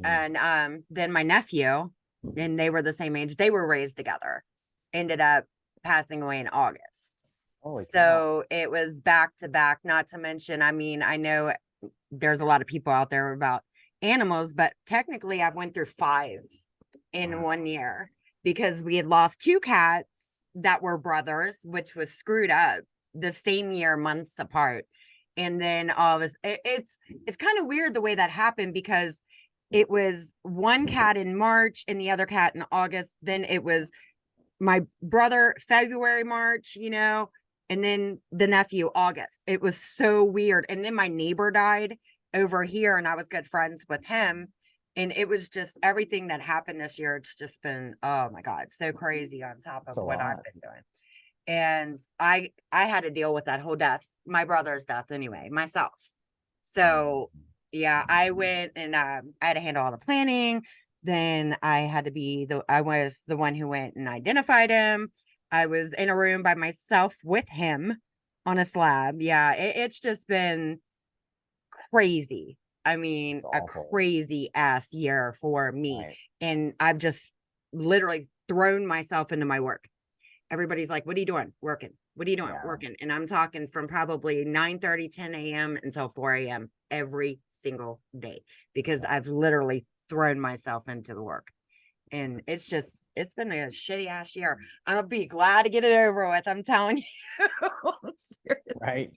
and then my nephew, and they were the same age. They were raised together. Ended up passing away in August. Holy so cow. It was back to back. Not to mention, I mean, I know there's a lot of people out there about animals, but technically I went through 5 in 1 year, because we had lost 2 cats that were brothers, which was screwed up, the same year, months apart. And then all of us, it's kind of weird the way that happened, because it was one cat in March and the other cat in August. Then it was my brother February, March, you know, and then the nephew August. It was so weird. And then my neighbor died over here, and I was good friends with him. And it was just everything that happened this year. It's just been, oh my God, so crazy on top of what I've been doing. And I had to deal with that whole death, my brother's death anyway, myself. So yeah, I went and I had to handle all the planning. Then I had to be I was the one who went and identified him. I was in a room by myself with him on a slab. Yeah, it's just been crazy. I mean, a crazy ass year for me. Right. And I've just literally thrown myself into my work. Everybody's like, what are you doing? Working. What are you doing? Working. And I'm talking from probably 9:30, 10 a.m. until 4 a.m. every single day, because I've literally thrown myself into the work. And it's been a shitty ass year. I'll be glad to get it over with. I'm telling you. Right.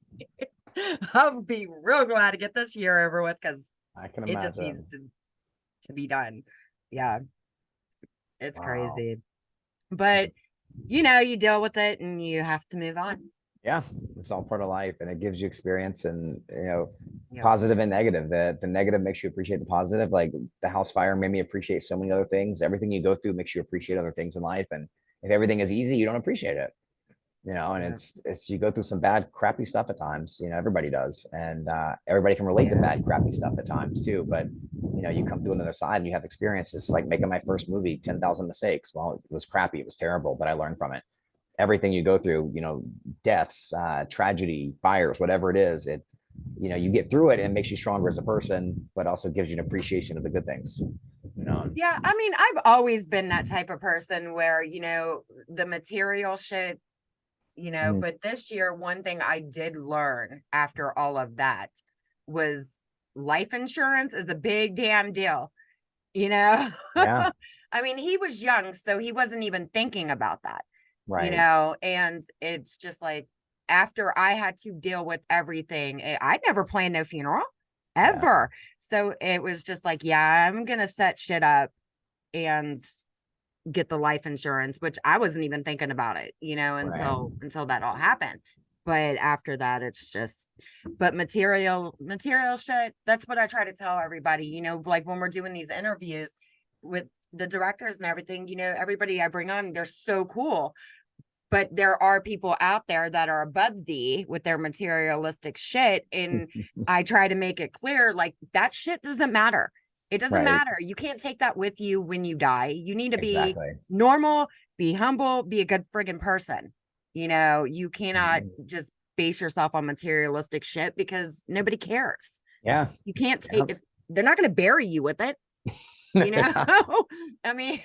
I'll be real glad to get this year over with, because it just needs to be done. Yeah. It's crazy. But you know, you deal with it and you have to move on. Yeah, it's all part of life, and it gives you experience, and you know, positive and negative. The negative makes you appreciate the positive. Like the house fire made me appreciate so many other things. Everything you go through makes you appreciate other things in life. And if everything is easy, you don't appreciate it. You know, and it's you go through some bad, crappy stuff at times. You know, everybody does, and everybody can relate to bad, crappy stuff at times too. But you know, you come through another side and you have experiences. Like making my first movie, 10,000 Mistakes. Well, it was crappy, it was terrible, but I learned from it. Everything you go through, you know, deaths, tragedy, fires, whatever it is, you know, you get through it and it makes you stronger as a person, but also gives you an appreciation of the good things. You know? Yeah, I mean, I've always been that type of person where, you know, the material shit, you know, but this year, one thing I did learn after all of that was life insurance is a big damn deal, you know? Yeah. I mean, he was young, so he wasn't even thinking about that, you Right. know? And it's just like, after I had to deal with everything, I'd never planned no funeral Yeah. ever. So it was just like, yeah, I'm going to set shit up and get the life insurance, which I wasn't even thinking about it, you know, Right. until that all happened. But after that, it's just, but material shit. That's what I try to tell everybody, you know, like when we're doing these interviews with the directors and everything, you know, everybody I bring on, they're so cool. But there are people out there that are above thee with their materialistic shit. And I try to make it clear, like, that shit doesn't matter. It doesn't Right. matter. You can't take that with you when you die. You need to be Exactly. normal, be humble, be a good friggin' person. You know, you cannot just base yourself on materialistic shit because nobody cares. Yeah. You can't Yeah. take, they're not going to bury you with it, you know? I mean,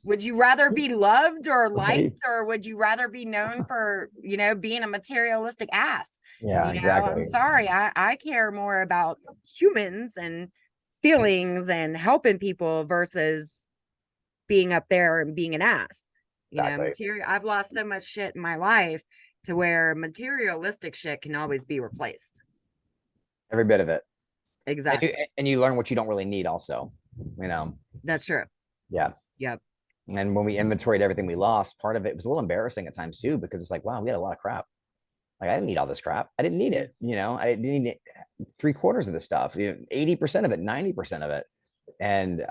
would you rather be loved or Right. liked, or would you rather be known for, you know, being a materialistic ass? Yeah, You know, I'm exactly. sorry. I care more about humans and feelings and helping people versus being up there and being an ass. You know, Exactly. material, I've lost so much shit in my life to where materialistic shit can always be replaced. Every bit of it. Exactly. And you learn what you don't really need also, you know. That's true. Yeah. Yep. And when we inventoried everything we lost, part of it was a little embarrassing at times too, because it's like, wow, we had a lot of crap. Like I didn't need all this crap. I didn't need Yeah. it. You know, I didn't need 3/4 of the stuff, 80% of it, 90% of it. And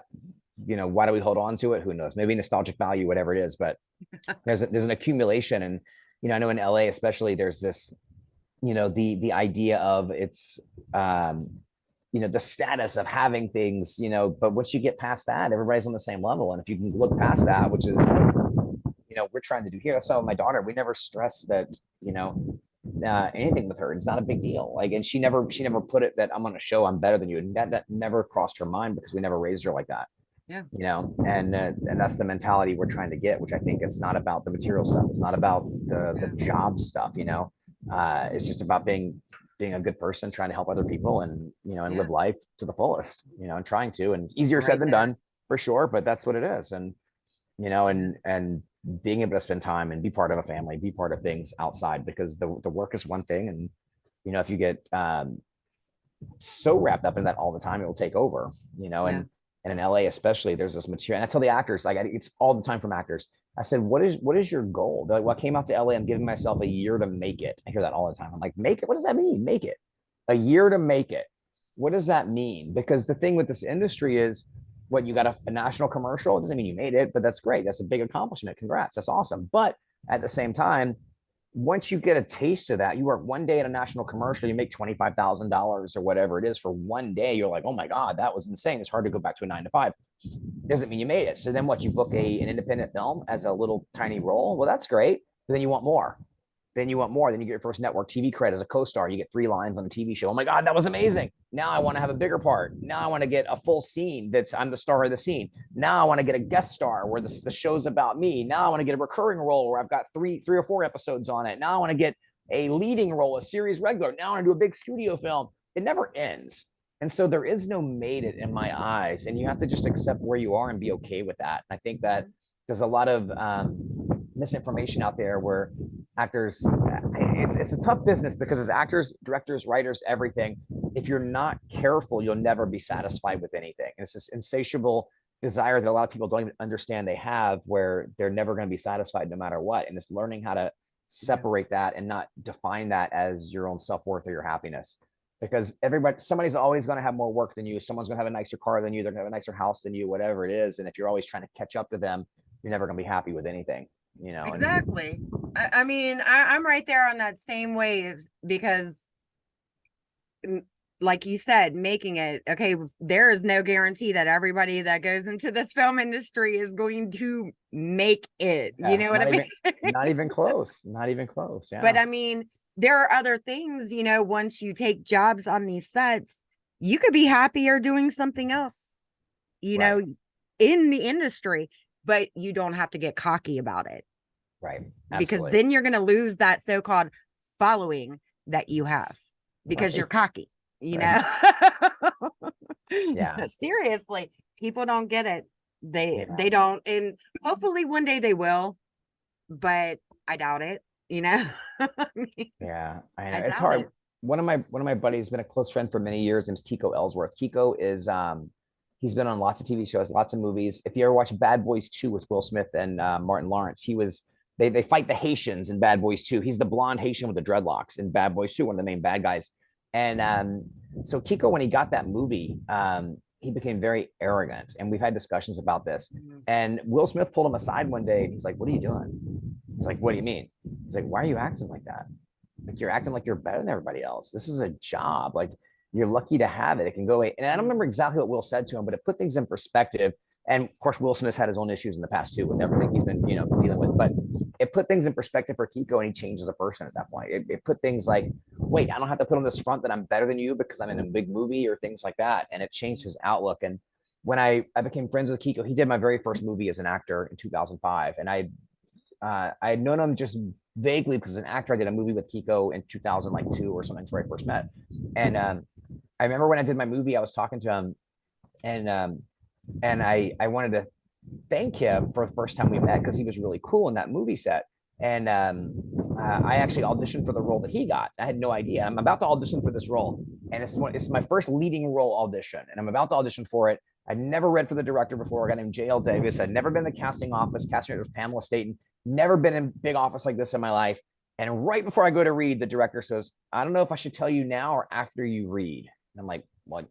you know, why do we hold on to it? Who knows? Maybe nostalgic value, whatever it is. But there's an accumulation, and you know, I know in LA especially, there's this, you know, the idea of it's you know, the status of having things, you know, but once you get past that, everybody's on the same level. And if you can look past that, which is, you know, we're trying to do here. So my daughter, we never stress that, you know, anything with her. It's not a big deal. Like, and she never put it that I'm on a show, I'm better than you. And that never crossed her mind because we never raised her like that. Yeah. You know, and that's the mentality we're trying to get, which I think it's not about the material stuff. It's not about the job stuff, you know. It's just about being a good person, trying to help other people, and you know, and Yeah. live life to the fullest, you know, and trying to. And it's easier said Right than there. done for sure, but that's what it is. And you know, and being able to spend time and be part of a family, be part of things outside, because the work is one thing, and you know, if you get so wrapped up in that all the time, it will take over, you know. Yeah. And in LA especially, there's this material, and I tell the actors, like it's all the time from actors. I said, what is your goal? They're like, well, I came out to LA, I'm giving myself a year to make it. I hear that all the time. I'm like, make it? What does that mean? Make it? A year to make it. What does that mean? Because the thing with this industry is, what, you got a national commercial, it doesn't mean you made it, but that's great. That's a big accomplishment. Congrats. That's awesome. But at the same time, once you get a taste of that, you work one day at a national commercial, you make $25,000 or whatever it is for one day. You're like, oh my God, that was insane. It's hard to go back to a 9 to 5. Doesn't mean you made it. So then what, you book an independent film as a little tiny role? Well, that's great. But then you want more. Then you want more. Then you get your first network TV credit as a co-star. You get 3 lines on a TV show. Oh my God, that was amazing. Now I want to have a bigger part. Now I want to get a full scene that's I'm the star of the scene. Now I want to get a guest star where the show's about me. Now I want to get a recurring role where I've got three or four episodes on it. Now I want to get a leading role, a series regular. Now I want to do a big studio film. It never ends. And so there is no made it in my eyes. And you have to just accept where you are and be okay with that. I think that there's a lot of misinformation out there where actors, it's a tough business, because as actors, directors, writers, everything, if you're not careful, you'll never be satisfied with anything. And it's this insatiable desire that a lot of people don't even understand they have, where they're never going to be satisfied no matter what. And it's learning how to separate that and not define that as your own self-worth or your happiness. Because somebody's always going to have more work than you. Someone's going to have a nicer car than you. They're going to have a nicer house than you, whatever it is. And if you're always trying to catch up to them, you're never going to be happy with anything, you know. Exactly. I mean, I'm right there on that same wave, because like you said, making it, okay, there is no guarantee that everybody that goes into this film industry is going to make it. You know what I mean? Not even close. Not even close. Yeah. But I mean, there are other things, you know, once you take jobs on these sets, you could be happier doing something else, you know, in the industry, but you don't have to get cocky about it. Right. Because Absolutely. then you're going to lose that so-called following that you have, because you're cocky. you Right. know? Yeah. Seriously, people don't get it. They Yeah. don't, and hopefully one day they will, but I doubt it, you know? I mean, Yeah. I know. I It's doubt hard. it. One of my buddies has been a close friend for many years. Name's Kiko Ellsworth. Kiko is he's been on lots of TV shows, lots of movies. If you ever watch Bad Boys 2 with Will Smith and Martin Lawrence, he was they fight the Haitians in Bad Boys 2. He's the blonde Haitian with the dreadlocks in Bad Boys 2, one of the main bad guys. And so Kiko, when he got that movie, he became very arrogant. And we've had discussions about this. Mhm. And Will Smith pulled him aside one day and he's like, "What are you doing?" He's like, "What do you mean?" He's like, "Why are you acting like that? Like you're acting like you're better than everybody else. This is a job. Like you're lucky to have it. It can go away." And I don't remember exactly what Will said to him, but it put things in perspective. And of course, Will Smith's had his own issues in the past too with everything he's been, dealing with. But it put things in perspective for Kiko, and he changed as a person at that point. It put things like, wait, I don't have to put on this front that I'm better than you because I'm in a big movie or things like that. And it changed his outlook. And when I became friends with Kiko, he did my very first movie as an actor in 2005, and I had known him just vaguely because as an actor I did a movie with Kiko in 2002 or something where I first met. And I remember when I did my movie, I was talking to him, and I wanted to thank him for the first time we met because he was really cool in that movie set. And I actually auditioned for the role that he got. I had no idea. I'm about to audition for this role, and it's my first leading role audition, and I'm about to audition for it. I'd never read for the director before, a guy named J.L. Davis. I'd never been in the casting office. Casting director was Pamela Staten. Never been in a big office like this in my life. And right before I go to read, the director says, "I don't know if I should tell you now or after you read." And I'm like, "Well,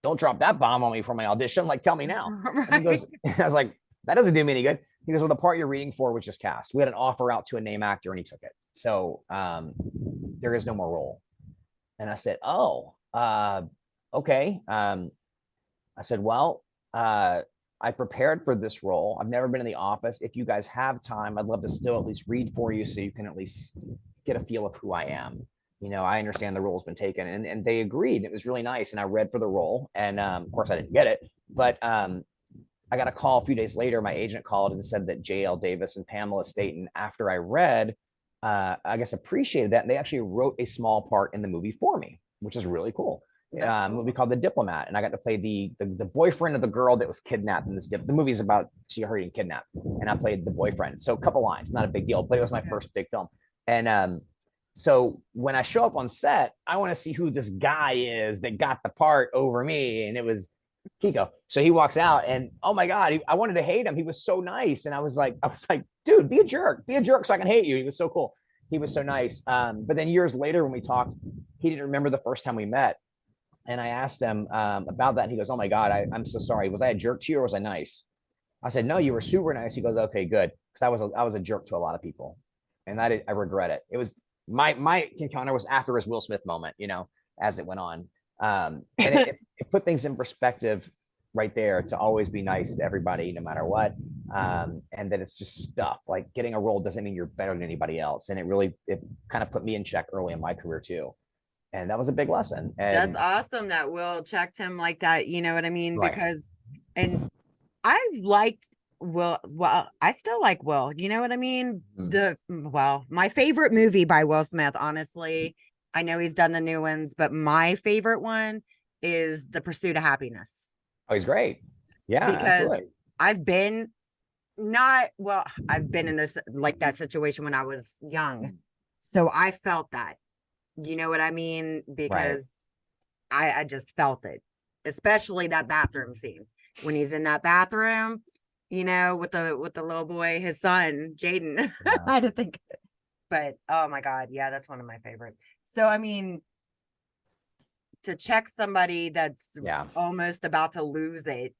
don't drop that bomb on me for my audition. Like, tell me now." And he Right. goes, I was like, "That doesn't do me any good." He goes, "Well, the part you're reading for was just cast. We had an offer out to a name actor and he took it. So there is no more role." And I said, "Oh, okay." I said, "Well, I prepared for this role. I've never been in the office. If you guys have time, I'd love to still at least read for you so you can at least get a feel of who I am. I understand the role's been taken." And they agreed. It was really nice. And I read for the role. And of course, I didn't get it. But I got a call a few days later. My agent called and said that J.L. Davis and Pamela Staten, after I read, I guess appreciated that. And they actually wrote a small part in the movie for me, which is really cool. That's Movie cool. called The Diplomat, and I got to play the boyfriend of the girl that was kidnapped in this. The movie's about she hurt and kidnapped, and I played the boyfriend. So a couple lines, not a big deal, but it was my Yeah. first big film. And so when I show up on set, I want to see who this guy is that got the part over me, and it was Kiko. So he walks out, and oh my god, I wanted to hate him. He was so nice, and I was like, dude, be a jerk, so I can hate you. He was so cool. He was so nice. But then years later, when we talked, he didn't remember the first time we met. And I asked him about that. And he goes, "Oh my God, I'm so sorry. Was I a jerk to you or was I nice?" I said, "No, you were super nice." He goes, "Okay, good." Because I was a jerk to a lot of people. And I regret it. It was my encounter was after his Will Smith moment, as it went on. And it put things in perspective right there to always be nice to everybody, no matter what. And that it's just stuff like getting a role doesn't mean you're better than anybody else. And it kind of put me in check early in my career too. And that was a big lesson. That's And awesome that Will checked him like that. You know what I mean? right. Because, and I've liked Will. Well, I still like Will. You know what I mean? Mhm. My favorite movie by Will Smith, honestly, I know he's done the new ones, but my favorite one is The Pursuit of Happiness, Oh, he's great. Yeah, because absolutely. I've been not, well, I've been in this, like that situation when I was young. So I felt that, you know what I mean? Right. Because I just felt it, especially that bathroom scene when he's in that bathroom, with the little boy, his son, Jaden. Yeah. I had to think, but oh my God, yeah, that's one of my favorites. So I mean, to check somebody that's Yeah. almost about to lose it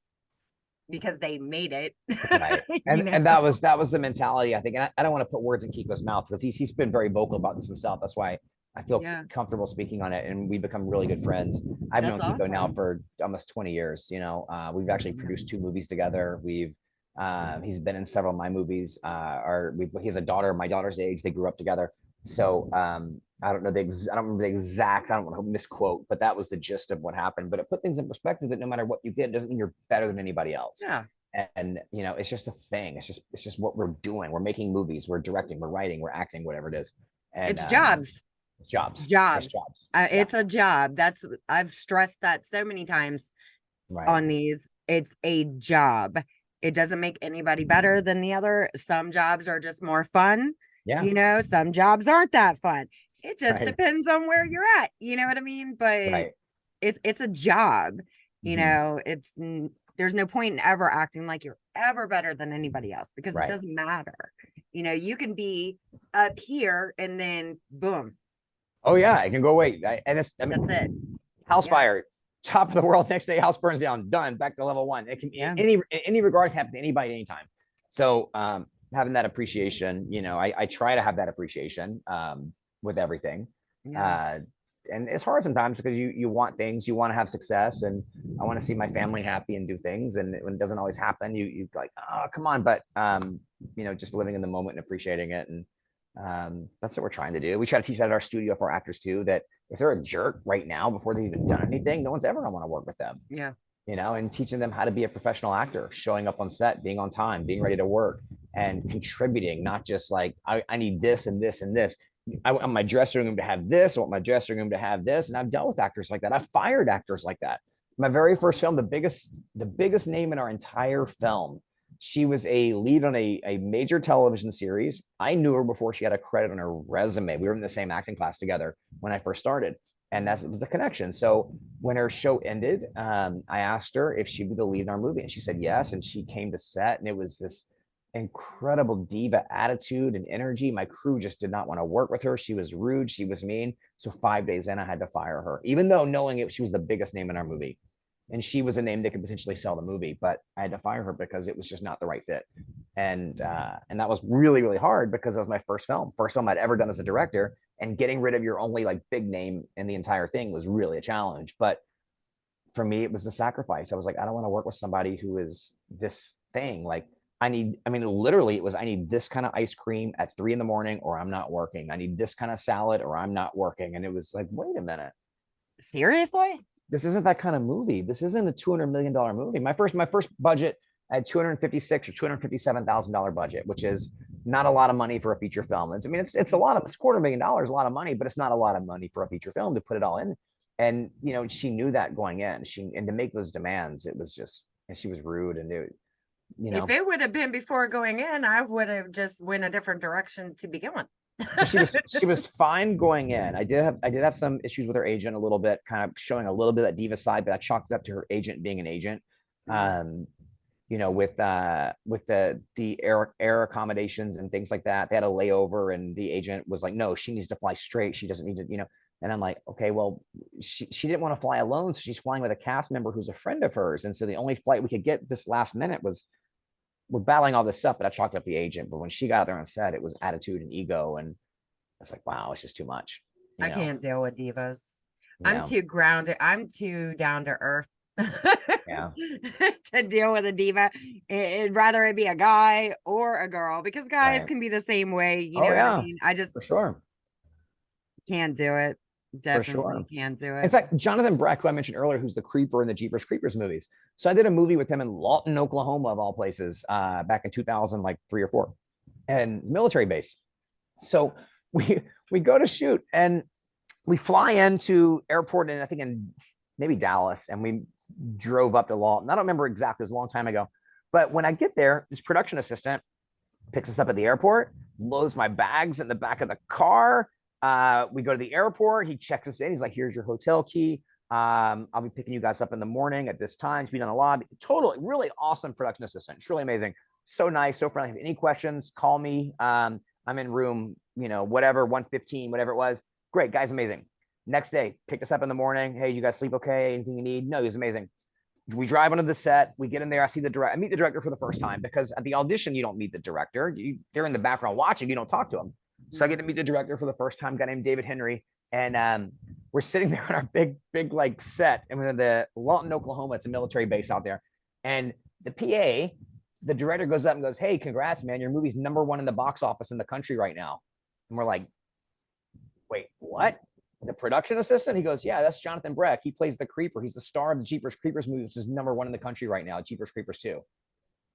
because they made it, Right. you And know? that was the mentality, I think. And I don't want to put words in Kiko's mouth because he's been very vocal about this himself. That's why I feel Yeah, comfortable speaking on it. And we've become really good friends. I've that's known Kiko now awesome. for almost 20 years. We've actually Yeah. produced 2 movies together. He's been in several of my movies. He has a daughter, my daughter's age. They grew up together. So I don't know I don't remember the exact. I don't want to misquote, but that was the gist of what happened. But it put things in perspective that no matter what you did, doesn't mean you're better than anybody else. Yeah. And it's just a thing. It's just what we're doing. We're making movies. We're directing. We're writing. We're acting. Whatever it is. And It's jobs. It's jobs. It's Jobs. jobs. Yeah. It's a job. I've stressed that so many times Right. on these. It's a job. It doesn't make anybody better than the other. Some jobs are just more fun. Yeah. You know, some jobs aren't that fun. It just Right. depends on where you're at. You know what I mean? But Right. it's a job. You Mhm. know, there's no point in ever acting like you're ever better than anybody else because it Right. doesn't matter. You know, you can be up here and then boom, Oh yeah, it can go away. And it's, I that's mean, it. house Yeah. fire, top of the world. Next day, house burns down. Done. Back to level one. It can Yeah. in any regard can happen to anybody anytime. So having that appreciation, you know, I try to have that appreciation with everything. Yeah. And it's hard sometimes because you want things, you want to have success, and I want to see my family happy and do things. And when it doesn't always happen, you like, oh come on. But you know, just living in the moment and appreciating it. And that's what we're trying to do. We try to teach that at our studio for actors too, that if they're a jerk right now before they've even done anything, no one's ever gonna want to work with them. Yeah. You know, and teaching them how to be a professional actor, showing up on set, being on time, being ready to work, and contributing, not just like I need this and this and this. I want my dressing room to have this. I want my dressing room to have this. And I've dealt with actors like that. I've fired actors like that. My very first film, the biggest name in our entire film, she was a lead on a major television series. I knew her before she had a credit on her resume. We were in the same acting class together when I first started. And that was the connection. So when her show ended, I asked her if she'd be the lead in our movie. And she said yes. And she came to set, and it was this incredible diva attitude and energy. My crew just did not want to work with her. She was rude. She was mean. So 5 days in, I had to fire her, even though knowing it, she was the biggest name in our movie. And she was a name that could potentially sell the movie, but I had to fire her because it was just not the right fit. And that was really, really hard because it was my first film I'd ever done as a director. And getting rid of your only like big name in the entire thing was really a challenge. But for me, it was the sacrifice. I was like, I don't want to work with somebody who is this thing. Like I mean, literally it was, I need this kind of ice cream at 3 a.m. or I'm not working. I need this kind of salad or I'm not working. And it was like, wait a minute. Seriously? This isn't that kind of movie. This isn't a $200 million movie. My first budget, I had $256,000 or $257,000 budget, which is not a lot of money for a feature film. It's a lot of, it's $250,000, a lot of money, but it's not a lot of money for a feature film to put it all in. And you know, she knew that going in. And to make those demands, it was just, and she was rude, and it, you know, if it would have been before going in, I would have just went a different direction to begin with. she was fine going in. I did have some issues with her agent a little bit, kind of showing a little bit of that diva side, but I chalked it up to her agent being an agent. You know, with the air accommodations and things like that. They had a layover, and the agent was like, no, she needs to fly straight. She doesn't need to, you know. And I'm like, okay, well, she didn't want to fly alone, so she's flying with a cast member who's a friend of hers. And so the only flight we could get this last minute was, we're battling all this stuff, but I chalked up the agent. But when she got there on set, it was attitude and ego, and it's like, wow, it's just too much. I can't deal with divas. I'm Yeah. too grounded. I'm too down to earth. Yeah. To deal with a diva. It'd rather it be a guy or a girl, because guys Right. can be the same way. You Oh, know what yeah. I mean? I just For sure. can't do it. For Definitely sure. can't do In it. fact, Jonathan Breck, who I mentioned earlier, who's the creeper in the Jeepers Creepers movies. So I did a movie with him in Lawton, Oklahoma, of all places, back in 2000, like 3 or 4, and military base. So we go to shoot, and we fly into airport, and I think in maybe Dallas, and we drove up to Lawton. I don't remember exactly, it was a long time ago. But when I get there, this production assistant picks us up at the airport, loads my bags in the back of the car. We go to the airport. He checks us in. He's like, here's your hotel key. I'll be picking you guys up in the morning at this time to be on the lobby. Totally, really awesome production assistant. It's really amazing. So nice, so friendly. If any questions, call me. I'm in room, you know, whatever, 115, whatever it was. Great, guy's amazing. Next day, picked us up in the morning. Hey, you guys sleep okay? Anything you need? No, he's amazing. We drive onto the set. We get in there. I meet the director for the first time, because at the audition, you don't meet the director. They're in the background watching. You don't talk to them. So I get to meet the director for the first time, a guy named David Henry. And we're sitting there on our big like set. And we're in the Lawton, Oklahoma. It's a military base out there. And the PA, the director goes up and goes, hey, congrats, man. Your movie's #1 in the box office in the country right now. And we're like, wait, what? The production assistant? He goes, yeah, that's Jonathan Breck. He plays the creeper. He's the star of the Jeepers Creepers movie, which is #1 in the country right now, Jeepers Creepers 2.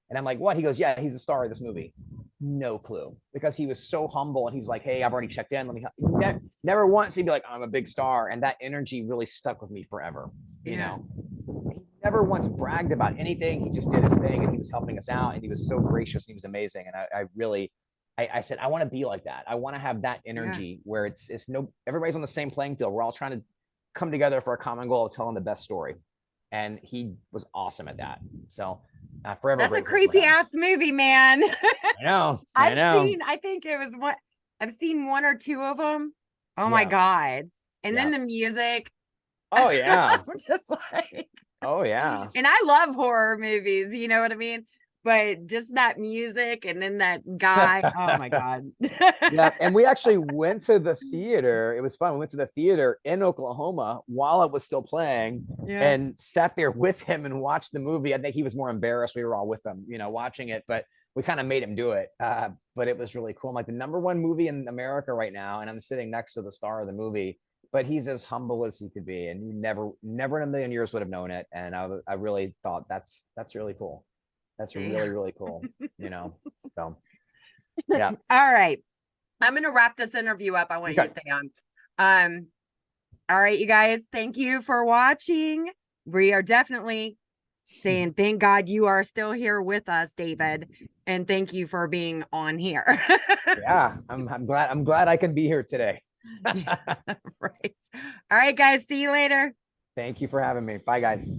And I'm like, what? He goes, yeah, he's the star of this movie. No clue, because he was so humble, and he's like, hey, I've already checked in. Let me never once he'd be like, I'm a big star. And that energy really stuck with me forever. You know, he never once bragged about anything. He just did his thing, and he was helping us out, and he was so gracious. And he was amazing. And I really, I said, I want to be like that. I want to have that energy where it's no, everybody's on the same playing field. We're all trying to come together for a common goal of telling the best story. And he was awesome at that. So forever. That's a creepy ass movie, man. I know. I think it was one, I've seen one or two of them. Oh my God. And then the music. Oh yeah. I'm just like, oh yeah. And I love horror movies, you know what I mean? But just that music and then that guy, oh my God. Yeah. And we actually went to the theater. It was fun. We went to the theater in Oklahoma while it was still playing and sat there with him and watched the movie. I think he was more embarrassed. We were all with him, you know, watching it, but we kind of made him do it. But it was really cool. I'm like, the #1 movie in America right now. And I'm sitting next to the star of the movie, but he's as humble as he could be. And you never in a million years would have known it. And I really thought that's really cool. That's really, really cool, you know? So, yeah. All right. I'm going to wrap this interview up. I want you to stay on. All right, you guys, thank you for watching. We are definitely saying, thank God you are still here with us, David. And thank you for being on here. Yeah, I'm glad I can be here today. Right. All right, guys. See you later. Thank you for having me. Bye, guys.